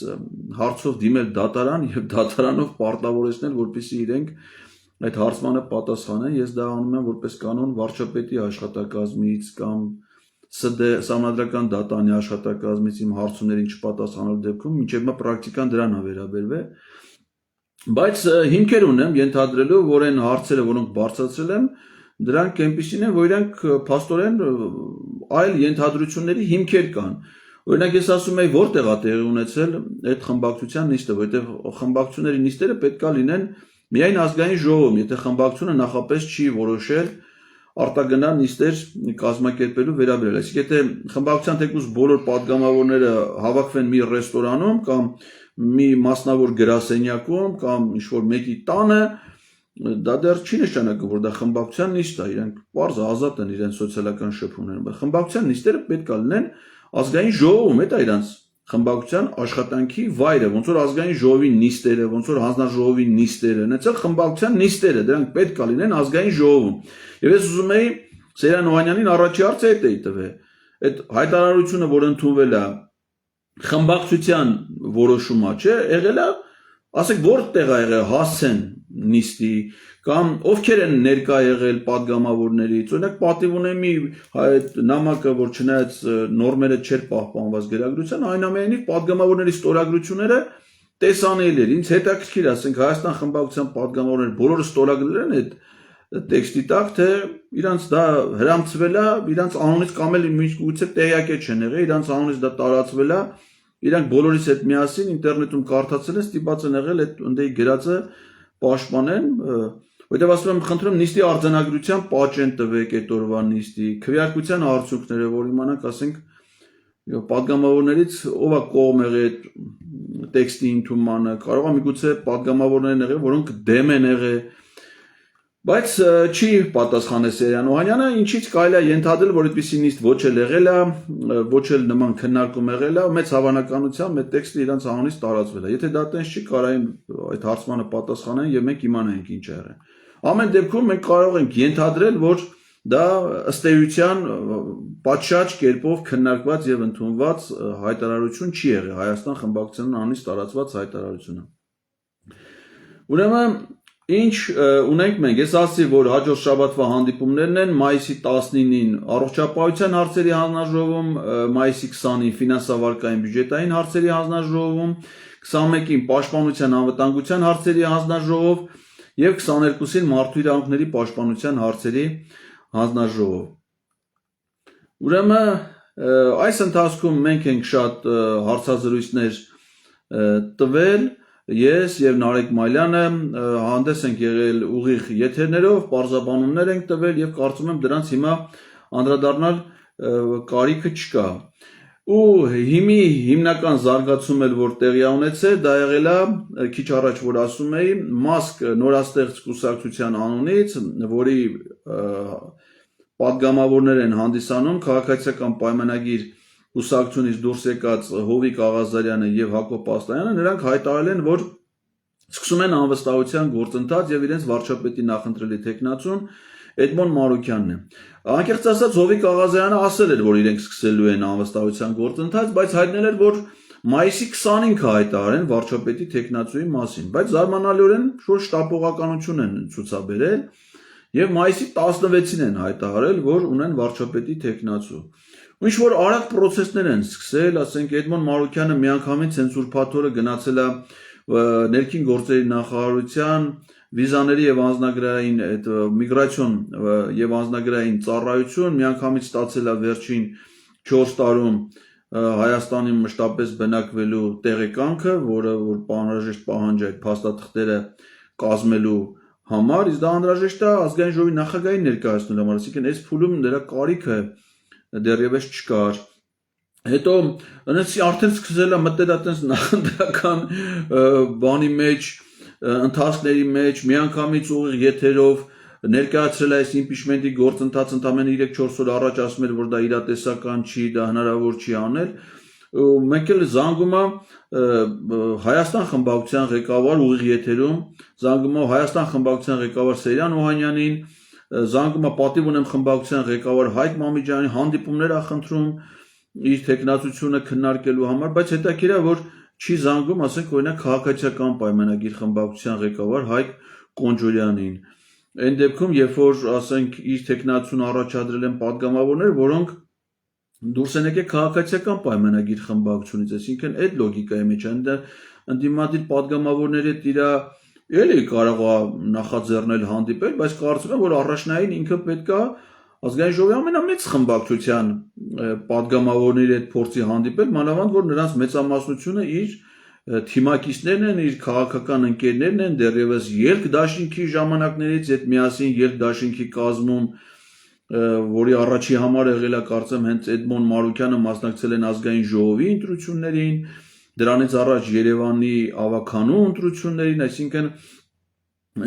հարցով դիմել դատարան եւ դատարանով պարտավորեցնել, որպեսզի իրենք այդ հարցմանը պատասխանեն, ես դա անում եմ որպես կանոն վարչապետի աշխատակազմից կամ Սահմանադրական դատանի աշխատակազմից իմ հարցումներին չպատասխանելու դեպքում մինչև հիմա պրակտիկան դրան է վերաբերվել, բայց հիմքեր ունեմ ենթադրելու, որ այն հարցերը, որոնք բարձրացրել եմ, դրանք այնպիսին են, որ իրանք փաստորեն այլ ենթադրությունների հիմքեր կան։ Օրինակ ես ասում եի, որտեղ է տեղի ունեցել այդ խմբակցության նիստը, որովհետև խմբակցությունների նիստերը պետք է լինեն միայն ազգային ժողովում, եթե խմբակցությունը նախապես չի որոշել արտագնալ նիստեր կազմակերպելու վերաբերյալ, այսինքն եթե խմբակցության թեկուզ բոլոր падգամավորները հավաքվեն մի ռեստորանում կամ մի մասնավոր գրասենյակում կամ ինչ-որ մեկի տանը, դա դեռ չի նշանակում, որ դա խմբակցության նիստ է, իրենք պարզ ազատ են իրենց սոցիալական շփումներում, բայց խմբակցության նիստերը պետք է լինեն ազգային ժողովում, դա իրանց խմբակցության աշխատանքի վայրը, ոնց որ ազգային ժողովի նիստերը, ոնց որ հանձնաժողովի նիստերը, այնպես խմբակցության նիստերը, դրանք պետք է լինեն ազգային ժողովում։ Եվ ես ուզում եի Սեյրան Օհանյանին առաջի հարցը այդ էի տվել։ Այդ հայտարարությունը, որ ընդունվել է խմբակցության որոշումը, չէ, եղել է, ասեք որտեղ է եղել հասցեն նիստի կամ ովքեր են ներկա եղել падգամավորներից, օրինակ պատիվ ունեմ այդ նամակը, որ չնայած նորմերը չէր պահպանված գրագրության, այնուամենայնիվ падգամավորների ստորագրությունները տեսանելի էր, ինձ հետաքրքիր, ասենք Հայաստան խմբակցության падգամավորները բոլորը ստորագրել են այդ տեքստի տակ, թե իրանց դա հրամցվել է, իրանց անունից կամ էլ միգուցե տեղյակ չեն եղել, իրանց անունից դա տարածվել է, իրանք բոլորիս հետ միասին ինտերնետում կարդացել են, ստիպված են եղել այդ ընդեի գրածը պաշտպանեն, որտեղ ասում եմ, խնդրում նիստի արձանագրության պատճեն տվեք այդ օրվա նիստի, քվեարկության արդյունքները, որ իմանանք, ասենք, պատգամավորներից ով է կողմ եղել այդ տեքստի ընդունմանը, կարող է միգուցե պատգամավորներն եղել, որոնք դեմ են եղել, բայց չի պատասխանել Սերյան Օհանյանը, ինչից կարելի է ենթադրել, որ այդպիսի նիստ ոչ էլ եղել է, ոչ էլ նման քննարկում եղել է, մեծ հավանականությամբ այդ տեքստը իրանց անունից տարածվել է։ Եթե դա տենց չի, կարային այդ հարցմանը պատասխանեն եւ մենք իմանանք ինչ է եղել։ Ամեն դեպքում մենք կարող ենք ենթադրել, որ դա ըստ էության պատշաճ կերպով քննարկված եւ ընդունված հայտարարություն չի եղել Հայաստան խմբակցության անունից տարածված հայտարարությունը։ Ուրեմն ինչ ունենք մենք, ես ասացի, որ հաջորդ շաբաթվա հանդիպումներն են մայիսի 19-ին առողջապահության հարցերի հանձնաժողովում, մայիսի 20-ին ֆինանսավարկային բյուջետային հարցերի հանձնաժողովում, 21-ին պաշտպանության անվտանգության հարցերի հանձնաժողով եւ 22-ին մարդու իրավունքների պաշտպանության հարցերի հանձնաժողով։ Ուրեմն այս ընթացքում մենք ենք շատ հարցազրույցներ տվել, ես եւ Նարեկ Մալյանը հանդես ենք եղել ուղիղ եթերներով, պարզաբանումներ ենք տվել եւ կարծում եմ դրանց հիմա անդրադառնալ կարիքը չկա։ Ու հիմնական զարգացում էլ որ տեղի ունեցել, դա եղել է քիչ առաջ որ ասում էի, Մասկ նորաստեղծ կուսակցության անունից, որի պատգամավորներ են հանդիսանում քաղաքացիական պայմանագիր կուսակցությունից դուրս եկած Հովիկ Աղազարյանը եւ Հակոբ Պաստայանը, նրանք հայտարարել են, որ սկսում են անվստահության գործընթաց եւ իրենց վարչապետի նախընտրելի տեխնացուն Էդմոն Մարուկյանն է։ Անկեղծ ասած Հովիկ Աղազարյանը ասել էր, որ իրենք սկսելու են անվստահության գործընթաց, բայց հայտնել էր, որ մայիսի 25-ը հայտարարեն վարչապետի տեխնացուի մասին, բայց զարմանալիորեն շուրջ շտապողականություն են ցուցաբերել եւ մայիսի 16-ին են հայտարարել, որ ունեն վարչապետի տեխնացու։ Ինչ որ արագ process-ներ են սկսել, ասենք Էդմոն Մարուկյանը միանգամից ցենզուր փաթորը գնացել է ներքին գործերի նախարարության վիզաների եւ անձնագրային այդ միգրացիոն եւ անձնագրային ծառայություն, միանգամից ստացել է վերջին 4 տարում Հայաստանի մշտապես բնակվելու տեղեկանքը, որը որ անհրաժեշտ պահանջ է այդ փաստաթղթերը կազմելու համար, իսկ դա անհրաժեշտ է ազգային ժողովի նախագահին ներկայացնելու համար, այսինքն այս փուլում նրա կարիքը դեռևս չկար։ Հետո արդեն սկսել է մտնել այդպես նախընտրական բանի մեջ, ընթացքների մեջ, միանգամից ուղիղ եթերով ներկայացրել է այս իմպիչմենտի գործընթացը ընդամենը 3-4 օր առաջ ասում էր, որ դա իրատեսական չի, դա հնարավոր չի անել։ Մենք էլ զանգում է Հայաստան խմբակցության ղեկավար ուղիղ եթերում, զանգում է Հայաստան խմբակցության ղեկավար Սերյան Օհանյանին, զանգում է պատիվ ունեմ խմբակցության ղեկավար Հայկ Մամիջյանի, հանդիպումներ է խնդրում իր տեխնացությունը քննարկելու համար, բայց հետաքրքիր է, որ չի զանգում, ասենք օրինակ քաղաքացիական պայմանագիր խմբակցության ղեկավար Հայկ Կոնջորյանին։ Այն դեպքում, երբ որ ասենք իր տեխնացուն առաջադրել են պատգամավորներ, որոնք դուրս են եկել քաղաքացիական պայմանագիր խմբակցությունից, այսինքն այդ լոգիկայի մեջ են ընդդիմադիր պատգամավորների հետ իր էլի կարող է նախաձեռնել հանդիպել, բայց կարծում եմ, որ առաջնային ինքը պետք է ազգային ժողովի ամենամեծ խմբակցության պատգամավորների հետ փորձի հանդիպել, մանավանդ որ նրանց մեծամասնությունը իր թիմակիցներն են, իր քաղաքական ընկերներն են, դեռևս երկդաշինքի ժամանակներից այդ միասին երկդաշինքի կազմում, որի առաջի համար եղել է կարծեմ հենց Էդմոն Մարուկյանը մասնակցել են ազգային ժողովի ընտրություններին, դրանից առաջ Երևանի ավականու ընտրություններին, այսինքն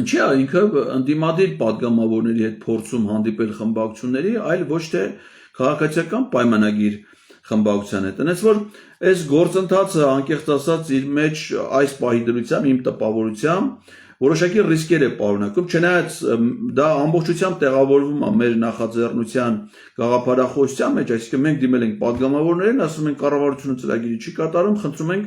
ինչի է ինքը ընդդիմադիր պատգամավորների հետ փորձում հանդիպել խմբակցությունների, այլ ոչ թե քաղաքացիական պայմանագիր խմբակցության հետ։ Այնպես որ այս գործընթացը անկեղծ ասած իր մեջ այս պահի դրությամբ իմ տպավորությամբ որոշակի ռիսկեր է պարունակում, չնայած դա ամբողջությամբ տեղավորվում է մեր նախաձեռնության գաղափարախոսության մեջ, այսինքն մենք դիմել ենք պատգամավորներին, ասում ենք կառավարությունը ծրագիրը չի կատարում, խնդրում ենք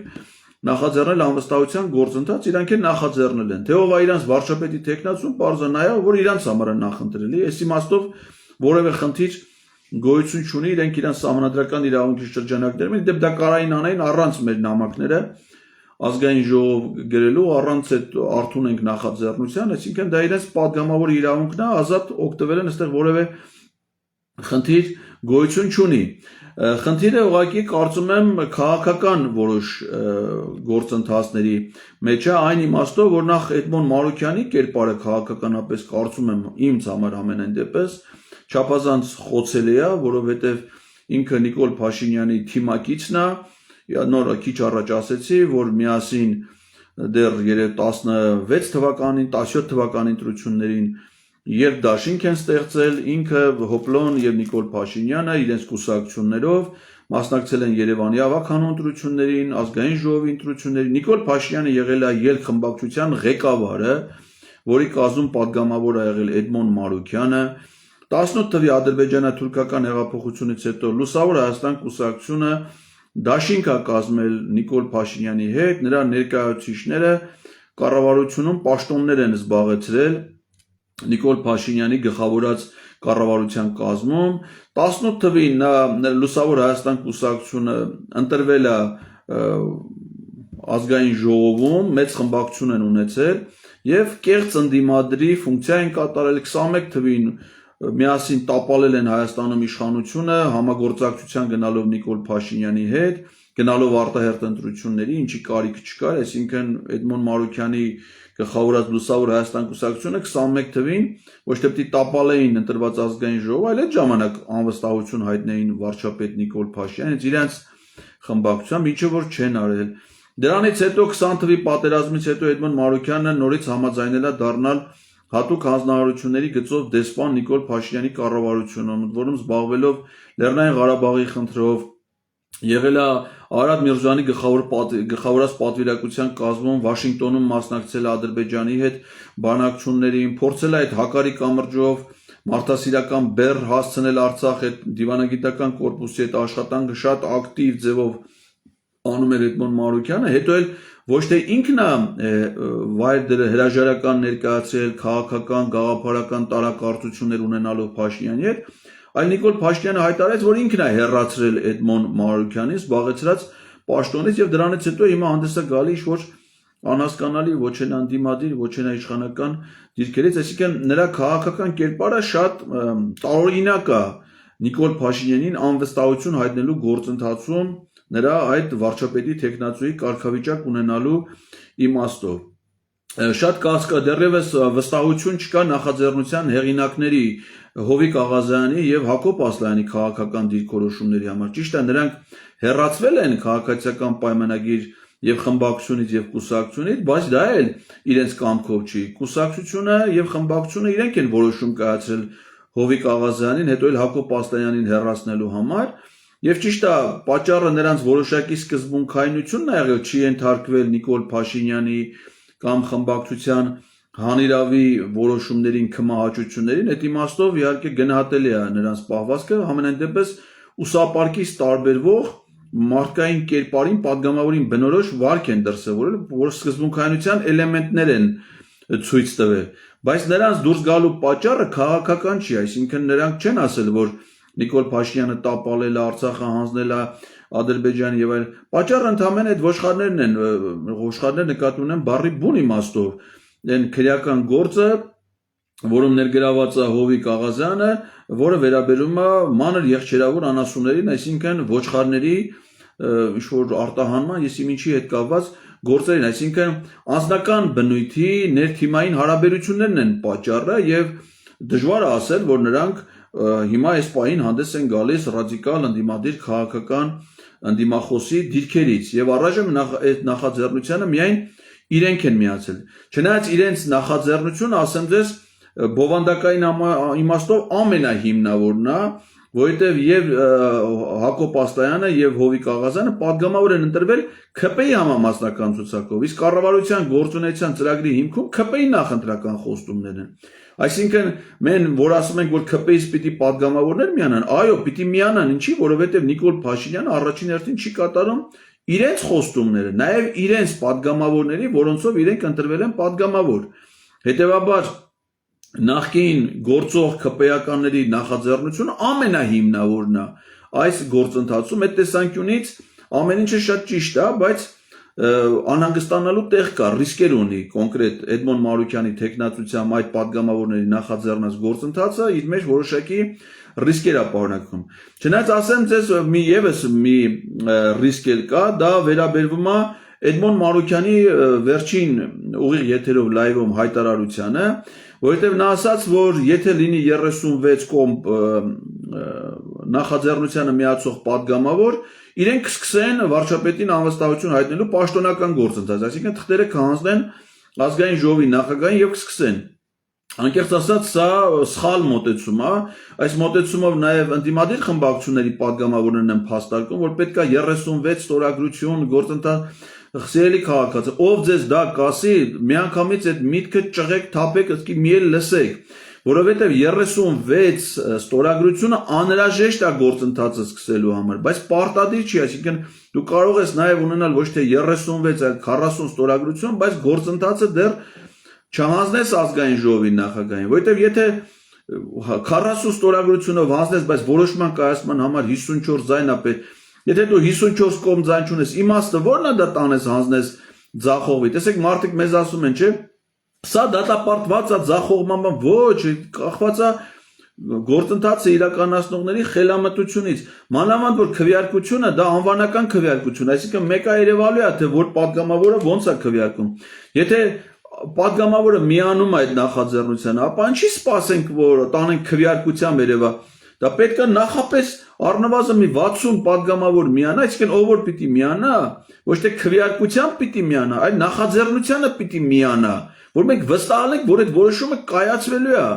նախաձեռնել անվստահության գործընթաց, իրանք էլ նախաձեռնել են։ Թե ով է իրանց վարչապետի տեխնացուն, պարզ է նայող, որ իրանց համար է նախընտրելի, այս իմաստով որևէ խնդիր գոյություն չունի, իրենք իրանց սահմանադրական իրավունքի շրջանակներում, դեպ դա կարային անային առանց մեր նամակները, ազգային ժողով գրելու առանց այդ արթունենք նախաձեռնության, այսինքն դա իրենց պատգամավոր իրավունքն է, ազատ օգտվել են, այստեղ որևէ խնդիր գոյություն չունի։ Խնդիրը ուղղակի կարծում եմ քաղաքական որոշ գործընթացների մեջ է, այն իմաստով, որ նախ Էդմոն Մարուկյանի կերպարը քաղաքականապես կարծում եմ ինձ համար ամենայն դեպս չափազանց խոցելի է, որովհետև ինքը Նիկոլ Փաշինյանի թիմակիցն է, նոր քիչ առաջ ասեցի, որ միասին դեռ 16 թվականին, 17 թվականի ընտրություններին երբ դաշինք են ստեղծել, ինքը Հոպլոն եւ Նիկոլ Փաշինյանը իրենց կուսակցություններով մասնակցել են Երևանի ավագանու ընտրություններին, ազգային ժողովի ընտրություններին։ Նիկոլ Փաշինյանը եղել է ելք խմբակցության ղեկավարը, որի կազմում պատգամավոր է եղել Էդմոն Մարուկյանը։ 18 թվականի ադրբեջանա-թուրքական հեղափոխությունից հետո Լուսավոր Հայաստան կուսակցությունը դաշինք է կազմել Նիկոլ Փաշինյանի հետ, նրա ներկայացուցիչները կառավարությունում պաշտոններ են զբաղեցրել Նիկոլ Փաշինյանի գլխավորած կառավարության կազմում 18 թվականին նա Լուսավոր Հայաստան կուսակցությունը ընտրվել է ազգային ժողովում, մեծ խմբակցություն են ունեցել եւ կեղծ ընդդիմադրի ֆունկցիա են կատարել 21 թվականին միասին տապալել են Հայաստանում իշխանությունը համագործակցության գնալով Նիկոլ Փաշինյանի հետ, գնալով արտահերթ ընտրությունների, ինչի կարիք չկար, այսինքն Էդմոն Մարուկյանի գլխավորած Լուսավոր Հայաստան կուսակցությունը 21 թվականին ոչ թե պիտի տապալեին ընտրված ազգային ժողով, այլ այդ ժամանակ անվստահություն հայտնեին վարչապետ Նիկոլ Փաշինյանից իրենց խմբակցությամբ, ինչը որ չեն արել։ Դրանից հետո 20 թվականի պատերազմից հետո Էդմոն Մարուկյանը նորից համաձայնել է դառնալ հատուկ հանձնարարությունների գծով դեսպան Նիկոլ Փաշինյանի կառավարությունում, որում զբաղվելով Լեռնային Ղարաբաղի խնդրով եղել է Արադ Միրզոյանի գլխավորած պատվիրակության կազմում, Վաշինգտոնում մասնակցել է Ադրբեջանի հետ բանակցություններին, փորձել է այդ հակարի կամրջով մարդասիրական բեռ հասցնել Արցախ այդ դիվանագիտական կորպուսի հետ աշխատանքը շատ ակտիվ ձևով անում էր Էդմոն Մարուկյանը, հետո էլ ոչ թե ինքն է վայր հրաժարական ներկայացրել քաղաքական, գաղափարական տարակարծություններ ունենալով Փաշինյանի հետ, այլ Նիկոլ Փաշինյանը հայտարարեց, որ ինքն է հեռացրել Էդմոն Մարուկյանին զբաղեցրած պաշտոնից եւ դրանից հետո հիմա հանդես է գալի ինչ-որ անհասկանալի ոչ էլ անդիմադիր, ոչ էլ իշխանական դիրքերից, այսինքն նրա քաղաքական կերպարը շատ տարօրինակ է Նիկոլ Փաշինյանին անվստահություն հայտնելու գործընթացում նրա այդ վարչապետի տեխնացուի կարգավիճակ ունենալու իմաստով։ Շատ կասկա դեռևս վստահություն չկա նախաձեռնության հեղինակների Հովիկ Աղազյանի եւ Հակոբ Ասլյանի քաղաքական դիրքորոշումների համար։ Ճիշտ է, նրանք հեռացվել են քաղաքացիական պայմանագիր եւ խմբակցությունից եւ կուսակցությունից, բայց դա էլ իրենց կամքով չի։ Կուսակցությունը եւ խմբակցությունը իրենք են որոշում կայացրել Հովիկ Աղազյանին, հետո էլ Հակոբ Ասլյանին հեռացնելու համար։ Եվ ճիշտ է, պատճառը նրանց որոշակի սկզբունքայնությունն է եղել չի ենթարկվել Նիկոլ Փաշինյանի կամ խմբակցության հանիրավի որոշումներին, քմահաճություններին, այդ իմաստով իհարկե գնահատելի է նրանց պահվածքը, համենայն դեպս ուսապարկից տարբերվող մարդկային կերպարին, պատգամավորին բնորոշ վարք են դրսևորել, որ սկզբունքայնության էլեմենտներ են ցույց տվել, բայց նրանց դուրս գալու պատճառը քաղաքական չի, այսինքն նրանք չեն ասել, որ Նիկոլ Փաշինյանը տապալել է, Արցախը հանձնել է Ադրբեջան եւ այլ։ Պատճառը ընդհանրապես այդ ոչխարներն են, ոչխարներ նկատի ունեն բառի բուն իմաստով, այն քրեական գործը, որում ներգրաված է Հովիկ Աղազյանը, որը վերաբերում է մանր եղջերավոր անասուններին, այսինքն ոչխարների ինչ-որ արտահանման, եսիմինչի հետ կապված գործերին, այսինքն անձնական բնույթի ներթիմային հարաբերություններն են պատճառը եւ դժվար է ասել, որ նրանք հիմա այս պահին հանդես են գալիս ռադիկալ ընդդիմադիր քաղաքական ընդդիմախոսի դիրքերից եւ առայժմ այդ նախաձեռնությանը միայն իրենք են միացել։ Չնայած իրենց նախաձեռնությունը, ասեմ ձեզ, բովանդակային իմաստով ամենահիմնավորն է, որովհետև եւ Հակոբ Ասլյանը եւ Հովիկ Աղազյանը պատգամավոր են ընտրվել ՔՊ-ի համամասնական ցուցակով, իսկ կառավարության գործունեության ծրագրի հիմքում ՔՊ-ի նախընտրական խոստումներն են։ Այսինքն մենք որ ասում ենք, որ ՔՊ-ից պիտի պատգամավորներ միանան, այո, պիտի միանան, ինչի, որովհետև Նիկոլ Փաշինյանը առաջին հերթին չի կատարում իրենց խոստումները, նաև իրենց պատգամավորների, որոնցով իրենք ընտրվել են պատգամավոր։ Հետևաբար նախկին գործող ՔՊ-ականների նախաձեռնությունը ամենահիմնավորն է այս գործընթացում, այդ տեսանկյունից ամեն ինչը շատ ճիշտ է, բայց անհանգստանալու տեղ կա, ռիսկեր ունի կոնկրետ Էդմոն Մարուկյանի տեխնացությամբ այդ падգամավորների նախաձեռնած գործընթացը իր մեջ որոշակի ռիսկեր է պարունակում։ Չնայած ասեմ ձեզ եւս մի ռիսկ էլ կա, դա վերաբերվում է Էդմոն Մարուկյանի վերջին ուղիղ եթերով լայվում հայտարարությանը, որովհետև նա ասաց, որ եթե լինի 36 կողմ նախաձեռնությանը միացող падգամավոր, իրենք կսկսեն վարչապետին անվստահություն հայտնելու պաշտոնական գործընթաց, այսինքն թղթերը կհանձնեն ազգային ժողովի նախագահին եւ կսկսեն։ Անկեղծ ասած, սա սխալ մոտեցում է, այս մոտեցումով նաև ընդդիմադիր խմբակցությունների падգամավորներն են փաստարկում, որ պետք է 36 ստորագրություն գործընթաց Սիրելի քաղաքացի, ով ձեզ դա կասի, միանգամից այդ միտքը ճղեք, թափեք, ըսկի մի էլ լսեք, որովհետև 36 ստորագրությունը անհրաժեշտ է գործընթացը սկսելու համար, բայց պարտադիր չի, այսինքն դու կարող ես նաև ունենալ ոչ թե 36, այլ 40 ստորագրություն, բայց գործընթացը դեռ չհանձնես ազգային ժողովի նախագահին, որովհետև եթե 40 ստորագրությունով հանձնես, բայց որոշման կայացման համար 54 ձայն է պետք, եթե դու 54 կողմ ձայն չունես, իմաստը ո՞րն է դա տանես հանձնես ձախողվի։ Տեսեք, մարդիկ մեզ ասում են, չէ՞, սա դատապարտված է ձախողման, ոչ, կախված է գործընթացը իրականացնողների խելամտությունից։ Մանավանդ որ քվեարկությունը դա անվանական քվեարկություն, այսինքն մեկը երևալու է, թե որ падգամավորը ոնց է քվեարկում։ Եթե падգամավորը միանում է այդ նախաձեռնությանը, ապա ինչի սպասենք, որ տանենք քվեարկության երևա։ Դա պետք է նախապես առնվազն մի 60 падգամավոր միանա, այսինքն ով որ պիտի միանա, ոչ թե քվեարկությամբ պիտի միանա, այլ նախաձեռնությանը պիտի միանա, որ մենք վստահենք, որ այդ որոշումը կայացվելու է։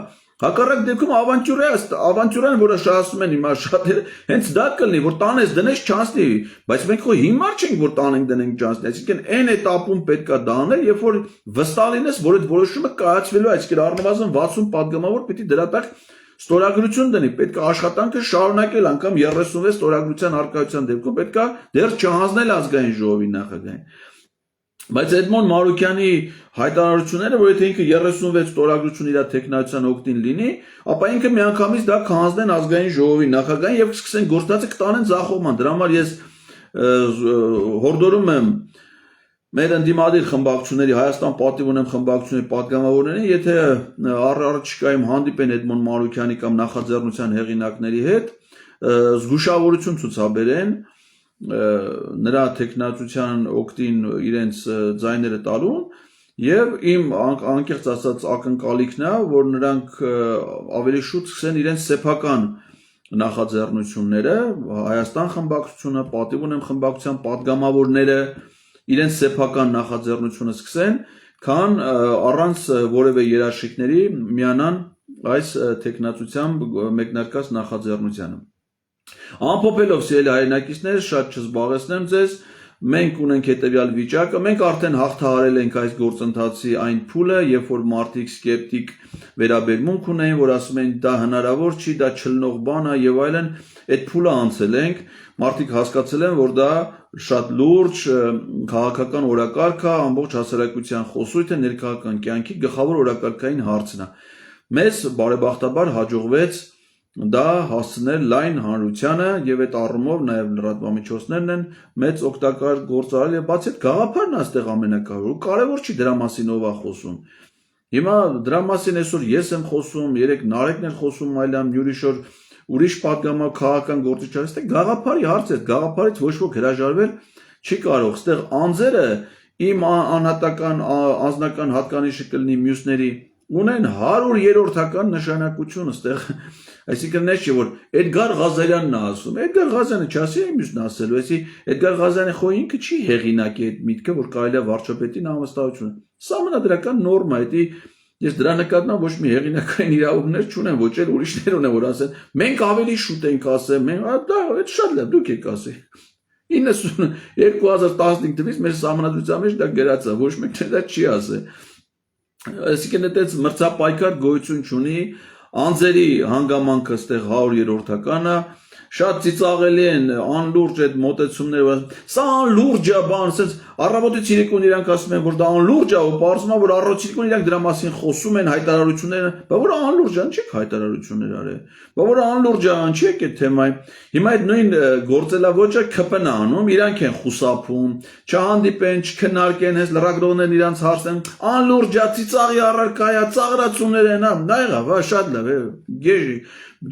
Հակառակ դեպքում ավանտյուրան, որը շահասում են հիմա շատերը, հենց դա կլինի, որ տանես դնես չանցնի, բայց մենք խո հիմար չենք, որ տանենք դնենք չանցնի, այսինքն այն этаպում պետք է դա անել, երբ որ վստահ լինես, որ այդ որոշումը կայացվելու է, այսինքն առնվազն 60 падգամավոր պիտի դրա տակ ստորագրություն դնի, պետք է աշխատանքը շարունակել, անգամ 36 ստորագրության արկայության դեպքում պետք է դեռ չհանձնել ազգային ժողովի նախագահին։ Բայց Էդմոն Մարուկյանի հայտարարությունները, որ եթե ինքը 36 ստորագրություն իր տեխնացիան օգտին լինի, ապա ինքը միանգամից դա կհանձնեն ազգային ժողովի նախագահին եւ կսկսեն գործածը կտանեն ձախողման։ Դրա համար ես հորդորում եմ մեր ընդդիմադիր խմբակցությունների Հայաստան պատիվ ունեմ խմբակցությունների падգամավորներին, եթե առաջիկայում հանդիպեն Էդմոն Մարուկյանի կամ նախաձեռնության հեղինակների հետ, զգուշավորություն ցուցաբերեն նրա տեխնացիության օգտին իրենց ձայները տալուն եւ իմ անկեղծ ասած ակնկալիքն է, որ նրանք ավելի շուտ սկսեն իրենց սեփական նախաձեռնությունները, Հայաստան խմբակցությունը, պատիվ ունեմ խմբակցության падգամավորները իրենց սեփական նախաձեռնությունը սկսեն, քան առանց որևէ երաշխիքների միանան այս տեխնացությամբ մեկնարկած նախաձեռնությանը։ Ամփոփելով սիրելի հայրենակիցներ, շատ չզբաղեցնեմ ձեզ, մենք ունենք հետևյալ վիճակը, մենք արդեն հաղթահարել ենք այս գործընթացի այն փուլը, երբ որ մարդիկ սկեպտիկ վերաբերմունք ունեն, որ ասում են դա հնարավոր չի, դա չլնող բան է եւ այլն, այդ փուլը անցել ենք, մարդիկ հասկացել են, որ դա շատ լուրջ քաղաքական օրակարգ է, ամբողջ հասարակության խոսույթը ներքաղաքական կյանքի գլխավոր օրակարգային հարցն է։ Մեզ բարեբախտաբար հաջողվեց դա հասցնել լայն հանրությանը եւ այդ առումով նաեւ լրատվամիջոցներն են մեծ օգտակար գործարել եւ բացի այդ գաղափարն է այստեղ ամենակարևորը, կարևոր չի դրա մասին ով է խոսում։ Հիմա դրա մասին այսօր ես եմ խոսում, երեք Նարեկն էր խոսում, այլամ յուրիշոր ուրիշ падգամավոր քաղաքական գործիչներ, այստեղ գաղափարի հարց է, գաղափարից ոչ ոք հրաժարվել չի կարող, այստեղ անձերը իմ անհատական անձնական հատկանիշը կլինի մյուսների ունեն 100-երորդական նշանակություն այստեղ, այսինքն նես չէ որ Էդգար Ղազարյանն է ասում, Էդգար Ղազարյանը չասի այն մյուսն ասելու, այսի Էդգար Ղազարյանը խո ինքը չի հեղինակի այդ միտքը, որ կարելի է վարչապետին անվստահություն։ Սահմանադրական նորմա է, ես դրա նկատմամբ ոչ մի հեղինակային իրավունքներ չունեմ, ոչ էլ ուրիշներ ունեմ, որ ասեն, մենք ավելի շուտ ենք ասել, մենք դա շատ լավ, դուք եք ասել։ 2015 թվականից մեր սահմանադրության մեջ դա գրած է, ոչ մեկ դա չի ասել։ Այսինքն այդպես մրցապայքար գոյություն չունի, անձերի հանգամանքը այստեղ 100-երորդական է, շատ ծիծաղելի են անլուրջ այդ մոտեցումները սա անլուրջ է բան ասես առավոտից իրիկուն իրանք ասում են որ դա անլուրջ է ու պարզվում է որ առավոտից իրիկուն իրանք դրա մասին խոսում են հայտարարություններ բա որ անլուրջ է ինչի հայտարարություններ արել բա որ անլուրջ է ինչի է այդ թեմային հիմա այդ նույն գործելավոճը ԿՊՆ-ն անում իրանք են խուսափում չհանդիպեն չքննարկեն հենց լրագրողներն իրանք հարցն անլուրջ է ծիծաղի առարկա է ծաղրացումներ են դա եղավ շատ լավ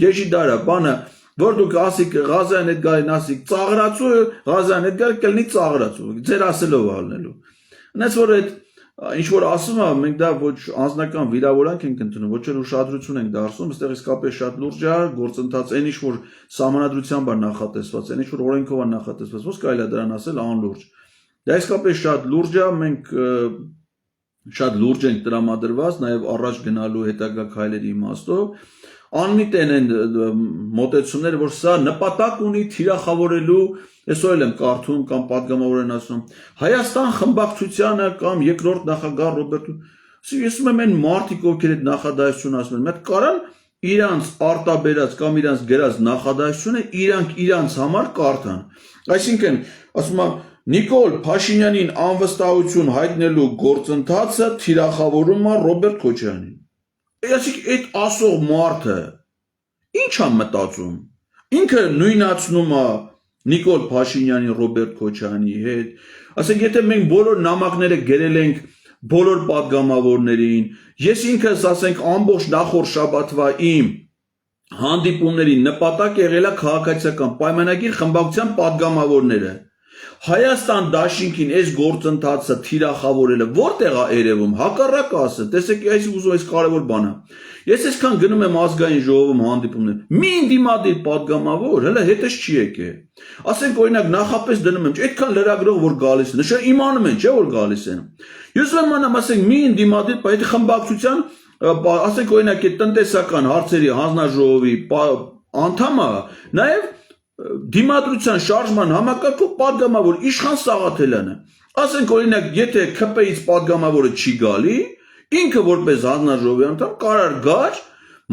գեժի դարա բանը որ դուք ասիք Ղազարյան Էդգարին ասիք ծաղրացու Ղազարյան Էդգարը կլինի ծաղրացու ձեր ասելով ալնելու այնպես որ այդ ինչ որ ասում է մենք դա ոչ անձնական վիրավորանք ենք ընդունում ոչ էլ ուշադրություն ենք դարձնում այստեղ իսկապես շատ լուրջ է գործընթաց այն ինչ որ սահմանադրությամբ է նախատեսված այն ինչ որ օրենքով է նախատեսված ո՞ս կարելի է դրան ասել անլուրջ դա իսկապես շատ լուրջ է մենք շատ լուրջ ենք տրամադրված նաև առաջ գնալու հետագա քայլերի իմաստով անմիտ են մոտեցումները, որ սա նպատակ ունի թիրախավորելու, այսօր էլ եմ կարդում կամ պատգամավոր են ասում, Հայաստան խմբակցությանը կամ երկրորդ նախագահ Ռոբերտ ես ում եմ այն մարդիկ ովքեր այդ նախադասությունը ասում են, մեկ կարան իրանց արտաբերած կամ իրանց գրած նախադասությունը իրանց համար կարդան։ Այսինքն, ասում եմ Նիկոլ Փաշինյանին անվստահություն հայտնելու գործընթացը թիրախավորում է Ռոբերտ Քոչարյանին։ Այսինքն այդ ասող մարդը ինչ է մտածում ինքը նույնացնում է Նիկոլ Փաշինյանի Ռոբերտ Քոչարյանի հետ ասենք եթե մենք բոլոր նամակները գրել ենք բոլոր պատգամավորներին ես ինքս ասենք ամբողջ նախորդ շաբաթվա իմ հանդիպումների նպատակ եղել է քաղաքացիական պայմանագիր խմբակցության պատգամավորները Հայաստան դաշինքին այս գործընթացը թիրախավորելը որտեղ է երևում հակառակ ասը տեսեք այս ուզում այս կարևոր բանը ես այսքան գնում եմ ազգային ժողովում հանդիպումներ մի ինդիմադիր պատգամավոր հələ հետս չի եկել ասենք օրինակ նախապես դնում եմ այդքան լրագրող որ գալիս են նշա իմանում են չէ որ գալիս են ես ում անամ ասենք մի ինդիմադիր այդ խմբակցության ասենք օրինակ այդ տնտեսական հարցերի հանձնաժողովի անդամը նաև Դիմադրության շարժման համակարգով պատգամավոր Իշխան Սաղաթելյանը ասենք օրինակ եթե ԿՊ-ից պատգամավորը չի գալի ինքը որպես հանձնաժողովի անդամ կարար գար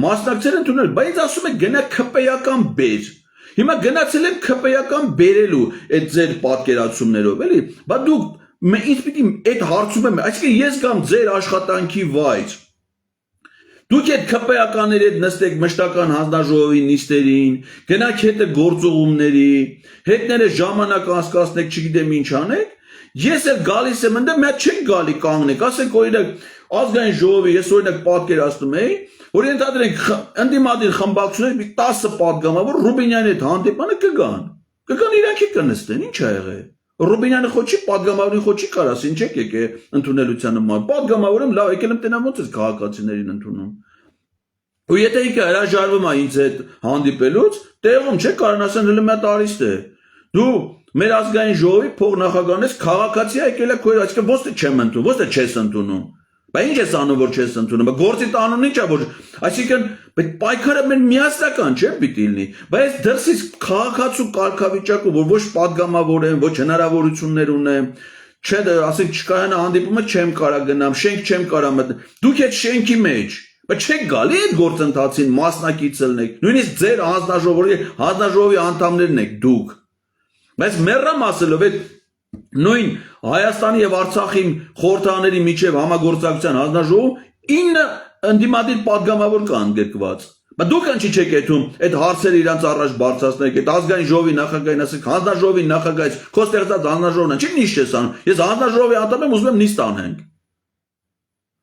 մասնակցել ընդունել բայց ասում է գնա ԿՊ-ական բեր հիմա գնացել եմ ԿՊ-ական բերելու այդ ձեր պատկերացումներով էլի բա դուք ինձ պիտի այդ հարցում եմ այսինքն ես կամ ձեր աշխատանքի վայր Դուք այդ ԿՊ-ականների հետ նստեք մշտական հանձնաժողովի նիստերին, գնաք հետը գործողումների, հետները ժամանակ անցկացնեք, չգիտեմ ինչ անեք, ես էլ գալիս եմ ընդ մի հատ չեք գալի կանգնեք, ասենք օրինակ ազգային ժողովի ես օրինակ պատկերացնում էի, որ ենթադրենք ընդդիմադիր խմբակցությունների մի 10 պատգամավոր Ռուբինյանի հետ հանդիպանը կգան իրանքի կնստեն, ինչ ա եղել Ռուբինյանը խոչի պատգամավորին խոչի կարաս ինչ եք եկե ընդունելությանը մա պատգամավորում լավ եկել եմ տենամ ոնց է քաղաքացիներին ընդունում ու եթե ինքը հրաժարվում է ինձ հետ հանդիպելուց տեղում չէ կարան ասեն հələ մի հատ արիստ է դու մեր ազգային ժողովի փոխնախագահն ես քաղաքացի եկել է քո այսինքն ոնց է չեմ ընդունում ոնց է չես ընդունում Բա ինչ ես անում որ չես ընդունում գործի տանուն ինչ է որ այսինքն պայքարը մեր միասնական չէ պիտի լինի բայց դրսից քաղաքացու կարգավիճակը որ ոչ падգամավոր են ոչ հնարավորություններ ունեն չէ ասենք չկայանա հանդիպումը չեմ կարա գնամ շենք չեմ կարա մտնեմ դուք այդ շենքի մեջ բայց չեք գալի այդ գործընթացին մասնակից ելնեք նույնիսկ ձեր հանձնաժողովի անդամներն եք դուք բայց մեռամ ասելով այդ նույն Հայաստանի եւ Արցախի խորհրդաների միջև համագործակցության հանձնաժողով 9 ընդդիմադիր падգամավոր կան գրկված բայց դուք ինչի չեք եթում այդ հարցերը իրանց առաջ բարձրացնեք այդ ազգային ժողովի նախագահին ասեք հանձնաժողովի նախագահից քո ստեղծած հանձնաժողովն ինչի նիստ ես անում ես հանձնաժողովի անդամ եմ ուզում եմ նիստ անենք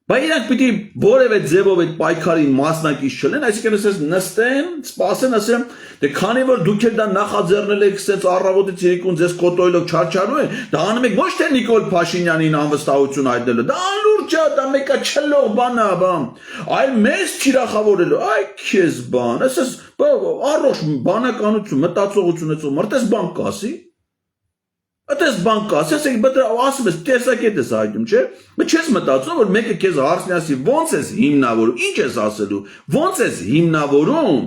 Բայց իրանք պիտի որևէ ձևով այդ պայքարին մասնակից չլեն, այսինքն ասես նստեն, սպասեն, ասեն, դե քանի որ դուք էլ դա նախաձեռնել եք, ասես առավոտից երեկոն ձեզ կոտոյլով չարչարում են, դա անում եք ոչ թե Նիկոլ Փաշինյանին անվստահություն հայտնելու, դա անլուրջ է, դա մեկը չլող բան է, բան, այլ մեզ թիրախավորելու, այ քեզ բան, ասես առողջ բանականություն, մտածողություն եցող մարդ, այս բան կասի Այդպես բան կասի, ասեք, բայց ասում ես, տեսակետ ես հայտում, չէ՞։ Բայց չես մտածում, որ մեկը քեզ հարցնի ասի, ո՞նց ես հիմնավորում, ինչ ես ասելու, ո՞նց ես հիմնավորում,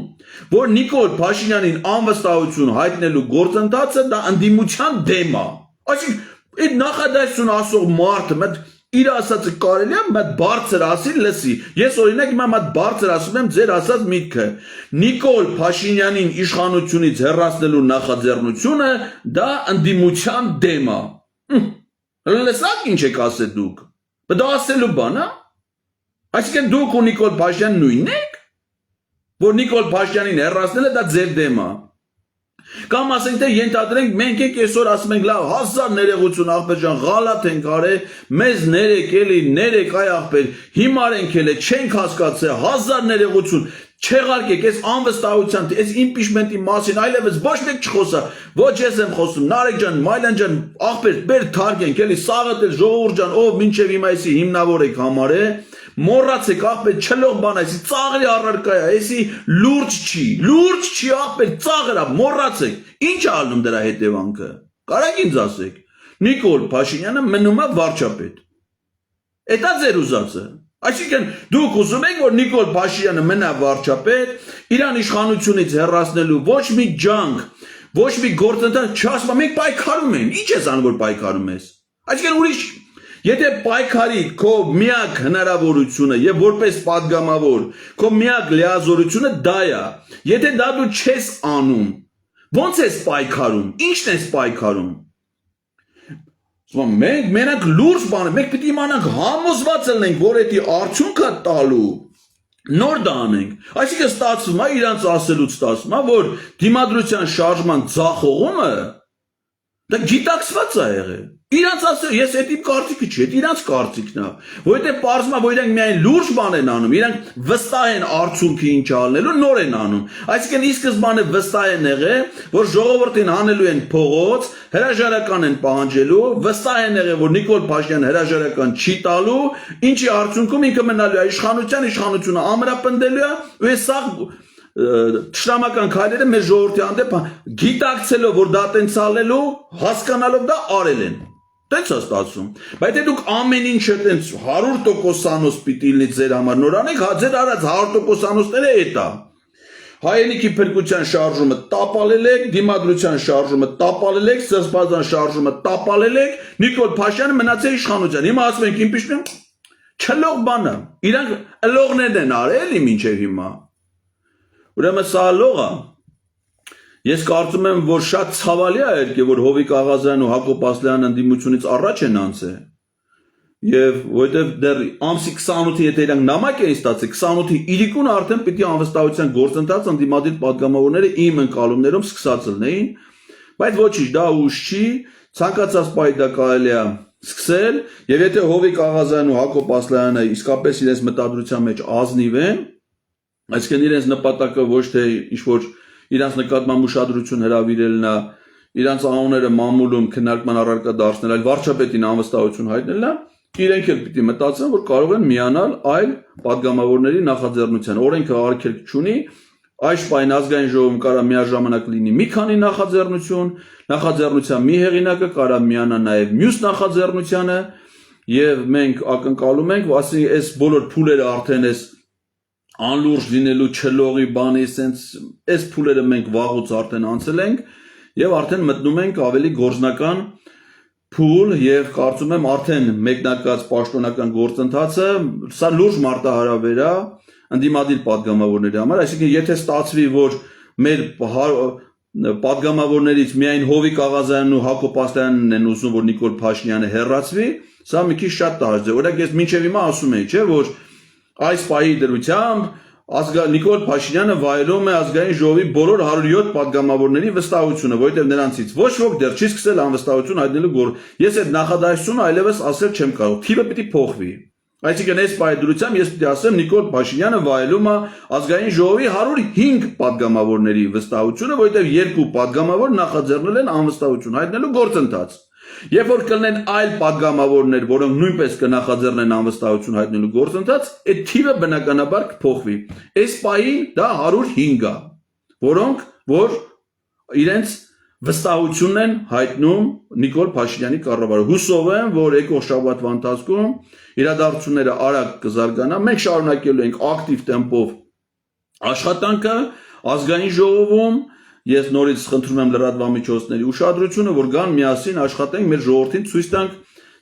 որ Նիկոլ Փաշինյանին անվստահություն հայտնելու գործընթացը դա ընդդիմության դեմ է։ Այսինքն, այդ նախադասություն ասող մարդը, իր ասածը կարելի է մատ բարձր ասի լսի։ Ես օրինակ հիմա մատ բարձր ասում եմ ձեր ասած միտքը։ Նիկոլ Փաշինյանին իշխանությունից հեռացնելու նախաձեռնությունը դա ընդդիմության դեմ է։ Լսակ ինչ եք ասել դուք։ Դա ասելու բան է։ Այսինքն դուք ու Նիկոլ Փաշինյանն նույնն եք, որ Նիկոլ Փաշինյանին հեռացնելը դա ձեր դեմ է։ Կամ ասենք թե ենթադրենք մենք եք այսօր ասում ենք լավ 1000 ներողություն աղբեր ջան գալատ ենք արել մեզ ներեք էլի ներեք այ աղբեր հիմար ենք էլի չենք հասկացել 1000 ներողություն չեղարկեք այս անվստահության այս իմպիչմենտի մասին այլևս ոչ մեկ չխոսա ոչ ես եմ խոսում Նարեկ ջան Մայլան ջան աղբեր բեր թարգենք էլի սաղդ էլ ժողովուրդ ջան ով մինչև հիմա էսի հիմնավոր եք համարե Մոռացեք աղբեր չլող բան այսի ծաղրի առարկա է այսի լուրջ չի աղբեր ծաղր է մոռացեք ինչ է ալնում դրա հետևանքը կարեք ինձ ասեք Նիկոլ Փաշինյանը մնում է վարչապետ Էտա ձեր ուզածը այսինքն դուք ուզում եք որ Նիկոլ Փաշինյանը մնա վարչապետ իրան իշխանությունից հեռացնելու ոչ մի ջանք ոչ մի գործընթաց չասում մենք պայքարում ենք ինչ ես անում որ պայքարում ես այսինքն ուրիշ Եթե պայքարի քո միակ հնարավորությունը եւ որպես падգամավոր քո միակ լիազորությունը դա է եթե դա դու չես անում ո՞նց ես պայքարում ինչն ես պայքարում մենք մենակ լուրջ բան մենք պիտի իմանանք համոզված լինենք որ էդի արդյունքը տալու նոր դա անենք այսինքն ստացվում է իրանց ասելուց ստացվում է որ դիմադրության շարժման ձախողումը դա գիտակցված է եղել Իրանց ասել, ես այդ իմ կարծիքը չի, իրանց կարծիքն է, որովհետև պարզվում է, որ իրանք միայն լուրջ բան են անում, իրանք վստահ են արդյունքի ինչ ալնելու, նոր են անում։ Այսինքն ի սկզբանե վստահ են եղել, որ ժողովրդին հանելու են փողոց, հրաժարական են պահանջելու, վստահ են եղել, որ Նիկոլ Փաշինյանը հրաժարական չի տալու, ինչի արդյունքում ինքը մնալու է իշխանությունը ամրապնդելու է, ու այս սաղ Տշնամական քայլերը մեր ժողովրդի հանդեպ գիտակցելով, որ դա տենց ալելու, հասկանալով դա արել են։ Տենց է ստացվում։ Բայց դուք ամեն ինչը տենց 100%-անոց պիտի լինի ձեր համար նորանեք, հա ձեր արած 100%-անոցները էդ է։ Հայերենիքի փրկության շարժումը տապալել եք, դիմադրության շարժումը տապալել եք, սրբազան շարժումը տապալել եք, Նիկոլ Փաշինյանը մնացել իշխանության։ Հիմա ասում ենք իմպիչմենտ չլող բան է։ Իրանք ըլողներն են արել էլի մինչև հիմա։ Ուրեմն սա լող է։ Ես կարծում եմ, որ շատ ցավալի է եկել, որ Հովիկ Աղազյանն ու Հակոբ Ասլյանը ընդդիմությունից առաջ են անցել։ Եվ որովհետև դեռ ամսի 28-ի եթե իրանք նամակ էին ստացել, 28-ի իրիկուն արդեն պիտի անվստահության գործընթաց ընդդիմադիր падգամավորները իմ ընկալումներում սկսած լինեին, բայց ոչինչ, դա ուժ չի, ցանկացած պահի դա կարելի է սկսել, եւ եթե Հովիկ Աղազյանն ու Հակոբ Ասլյանը իսկապես իրենց մտադրության մեջ ազնիվ են, այսինքն իրենց նպատակը ոչ թե ինչ-որ իրանց նկատմամբ ուշադրություն հրավիրելն է, իրանց անունները մամուլում քննարկման առարկա դարձնել, այլ վարչապետին անվստահություն հայտնելն է, իրենք էլ պիտի մտածեն, որ կարող են միանալ այլ падգամավորների նախաձեռնության։ Օրենքը արգելք չունի, այս պայն ազգային ժողովում կարա միաժամանակ լինի մի քանի նախաձեռնության մի հեղինակը կարա միանա նաև մյուս նախաձեռնությանը, եւ մենք ակնկալում ենք, ասի այս բոլոր փուլերը արդեն այս անլուրջ լինելու չլողի բանի sense այս փուլերը մենք վաղուց արդեն անցել ենք եւ արդեն մտնում ենք ավելի գործնական փուլ եւ կարծում եմ արդեն մեկնարկած պաշտոնական գործընթացը սա լուրջ մարտահրավեր է ընդդիմադիր падգամավորների համար այսինքն եթե ստացվի որ մեր падգամավորներից միայն Հովիկ Աղազյանն ու Հակոբ Ասլյանն են ուզում որ Նիկոլ Փաշինյանը հեռացվի սա մի քիչ շատ տարածք է օրինակ ես մինչեւ հիմա ասում եի չէ որ Այս պահի դրությամբ Նիկոլ Փաշինյանը վայելում է ազգային ժողովի բոլոր 107 падգամավորների վստահությունը, որովհետև նրանցից ոչ ոք դեռ չի սկսել անվստահություն հայտնելու գործ։ Ես այդ նախադասությունը այլևս ասել չեմ կարող։ Թիվը պիտի փոխվի։ Այսինքն այս պահի դրությամբ ես պիտի ասեմ Նիկոլ Փաշինյանը վայելում է ազգային ժողովի 105 падգամավորների վստահությունը, որովհետև երկու падգամավոր նախաձեռնել են անվստահություն հայտնելու գործընթաց։ Երբ որ կլինեն այլ падգամավորներ, որոնք նույնպես կնախաձեռնեն անվստահություն հայտնելու գործընթաց, այդ թիվը բնականաբար կփոխվի։ Այս պահին դա 105 է, որոնք որ իրենց վստահությունն են հայտնում Նիկոլ Փաշինյանի կառավարությանը։ Հուսով եմ, որ եկող շաբաթվա ընթացքում իրադարձությունները արագ կզարգանան։ Մենք շարունակելու ենք ակտիվ տեմպով աշխատանքը ազգային ժողովում Ես նորից խնդրում եմ լրատվամիջոցների ուշադրությունը, որ գան միասին աշխատենք մեր ժողովրդին ցույց տանք,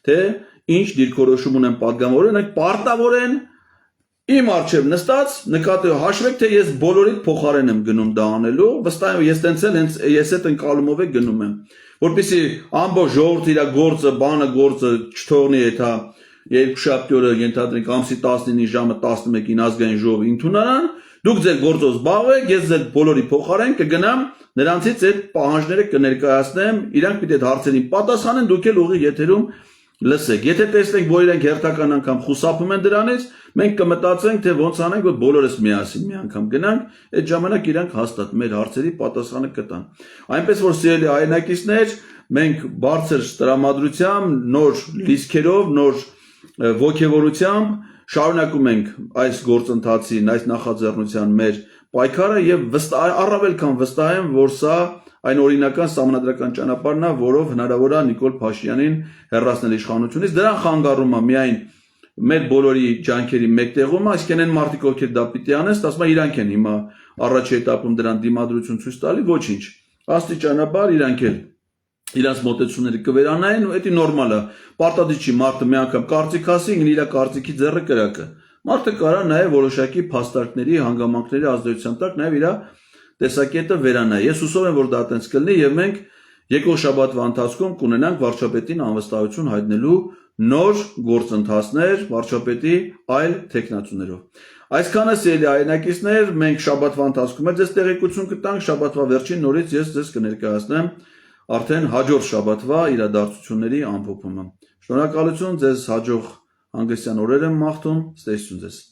թե ինչ դիրքորոշում ունեմ պատգամավորեն, այդ պարտավորեն իմ առջև նստած նկատի հաշվեք, թե ես բոլորիդ փոխարեն եմ գնում դա անելու, վստահ եմ ես տենց էլ ես այդ ընկալումով է գնում եմ, որպեսզի ամբողջ ժողովուրդը իր գործը չթողնի այդ երկուշաբթի օրը ենթադրենք ամսի 19-ի ժամը 11-ին ազգային ժողովի ընդունարան, դուք ձեր գործով զբաղվեք, ես ձեր բոլորի փոխարեն կգնամ, նրանցից այդ պահանջները կներկայացնեմ, իրանք պիտի այդ հարցերին պատասխանեն, դուք էլ ուղիղ եթերում լսեք։ Եթե տեսնենք, որ իրենք հերթական անգամ խուսափում են դրանից, մենք կմտածենք, թե ոնց անենք, որ բոլորս միասին մի անգամ գնանք, այդ ժամանակ իրանք հաստատ մեր հարցերի պատասխանը կտան։ Այնպես որ սիրելի հայրենակիցներ, մենք բարձր տրամադրությամբ, նոր լիցքերով, նոր ոգևորությամբ շարունակում ենք այս գործընթացին, այս նախաձեռնության մեր պայքարը եւ առավել քան վստահ եմ, որ սա այն օրինական սահմանադրական ճանապարհն է, որով հնարավոր է Նիկոլ Փաշինյանին հեռացնել իշխանությունից, դրան խանգարում է միայն մեր բոլորի ջանքերի մեկտեղումը, այսինքն այն մարդիկ, ովքեր դա պիտի անեն, ասում են իրանք են հիմա առաջի этаպում դրան դիմադրություն ցույց տալի, ոչինչ։ Աստիճանաբար իրանք էլ իրանց մոտեցումները կվերանային, ու դա նորմալ է։ Պարտադիր չի մարդը մի անգամ կարծիք ասի, ինքն իր կարծիքի ձեռը կրակը։ Մարդը կարա նաև որոշակի փաստարկների, հանգամանքների ազդեցության տակ նաև իր տեսակետը վերանա։ Ես հուսով եմ, որ դա այդպես կլինի եւ մենք եկող շաբաթվա ընթացքում կունենանք վարչապետին անվստահություն հայտնելու նոր գործընթացներ վարչապետի այլ տեխնացուներով։ Այսքանը սիրելի հայրենակիցներ, մենք շաբաթվա ընթացքում էլ ձեզ տեղեկություն կտանք, շաբաթվա վերջին նորից ես ձեզ կներկայացնեմ արդեն հաջորդ շաբաթվա իրադարձությունների ամփոփումը։ Շնորհակալություն ձեզ հաջող հանգստյան օրեր եմ մաղթում, ստեսություն ձեզ։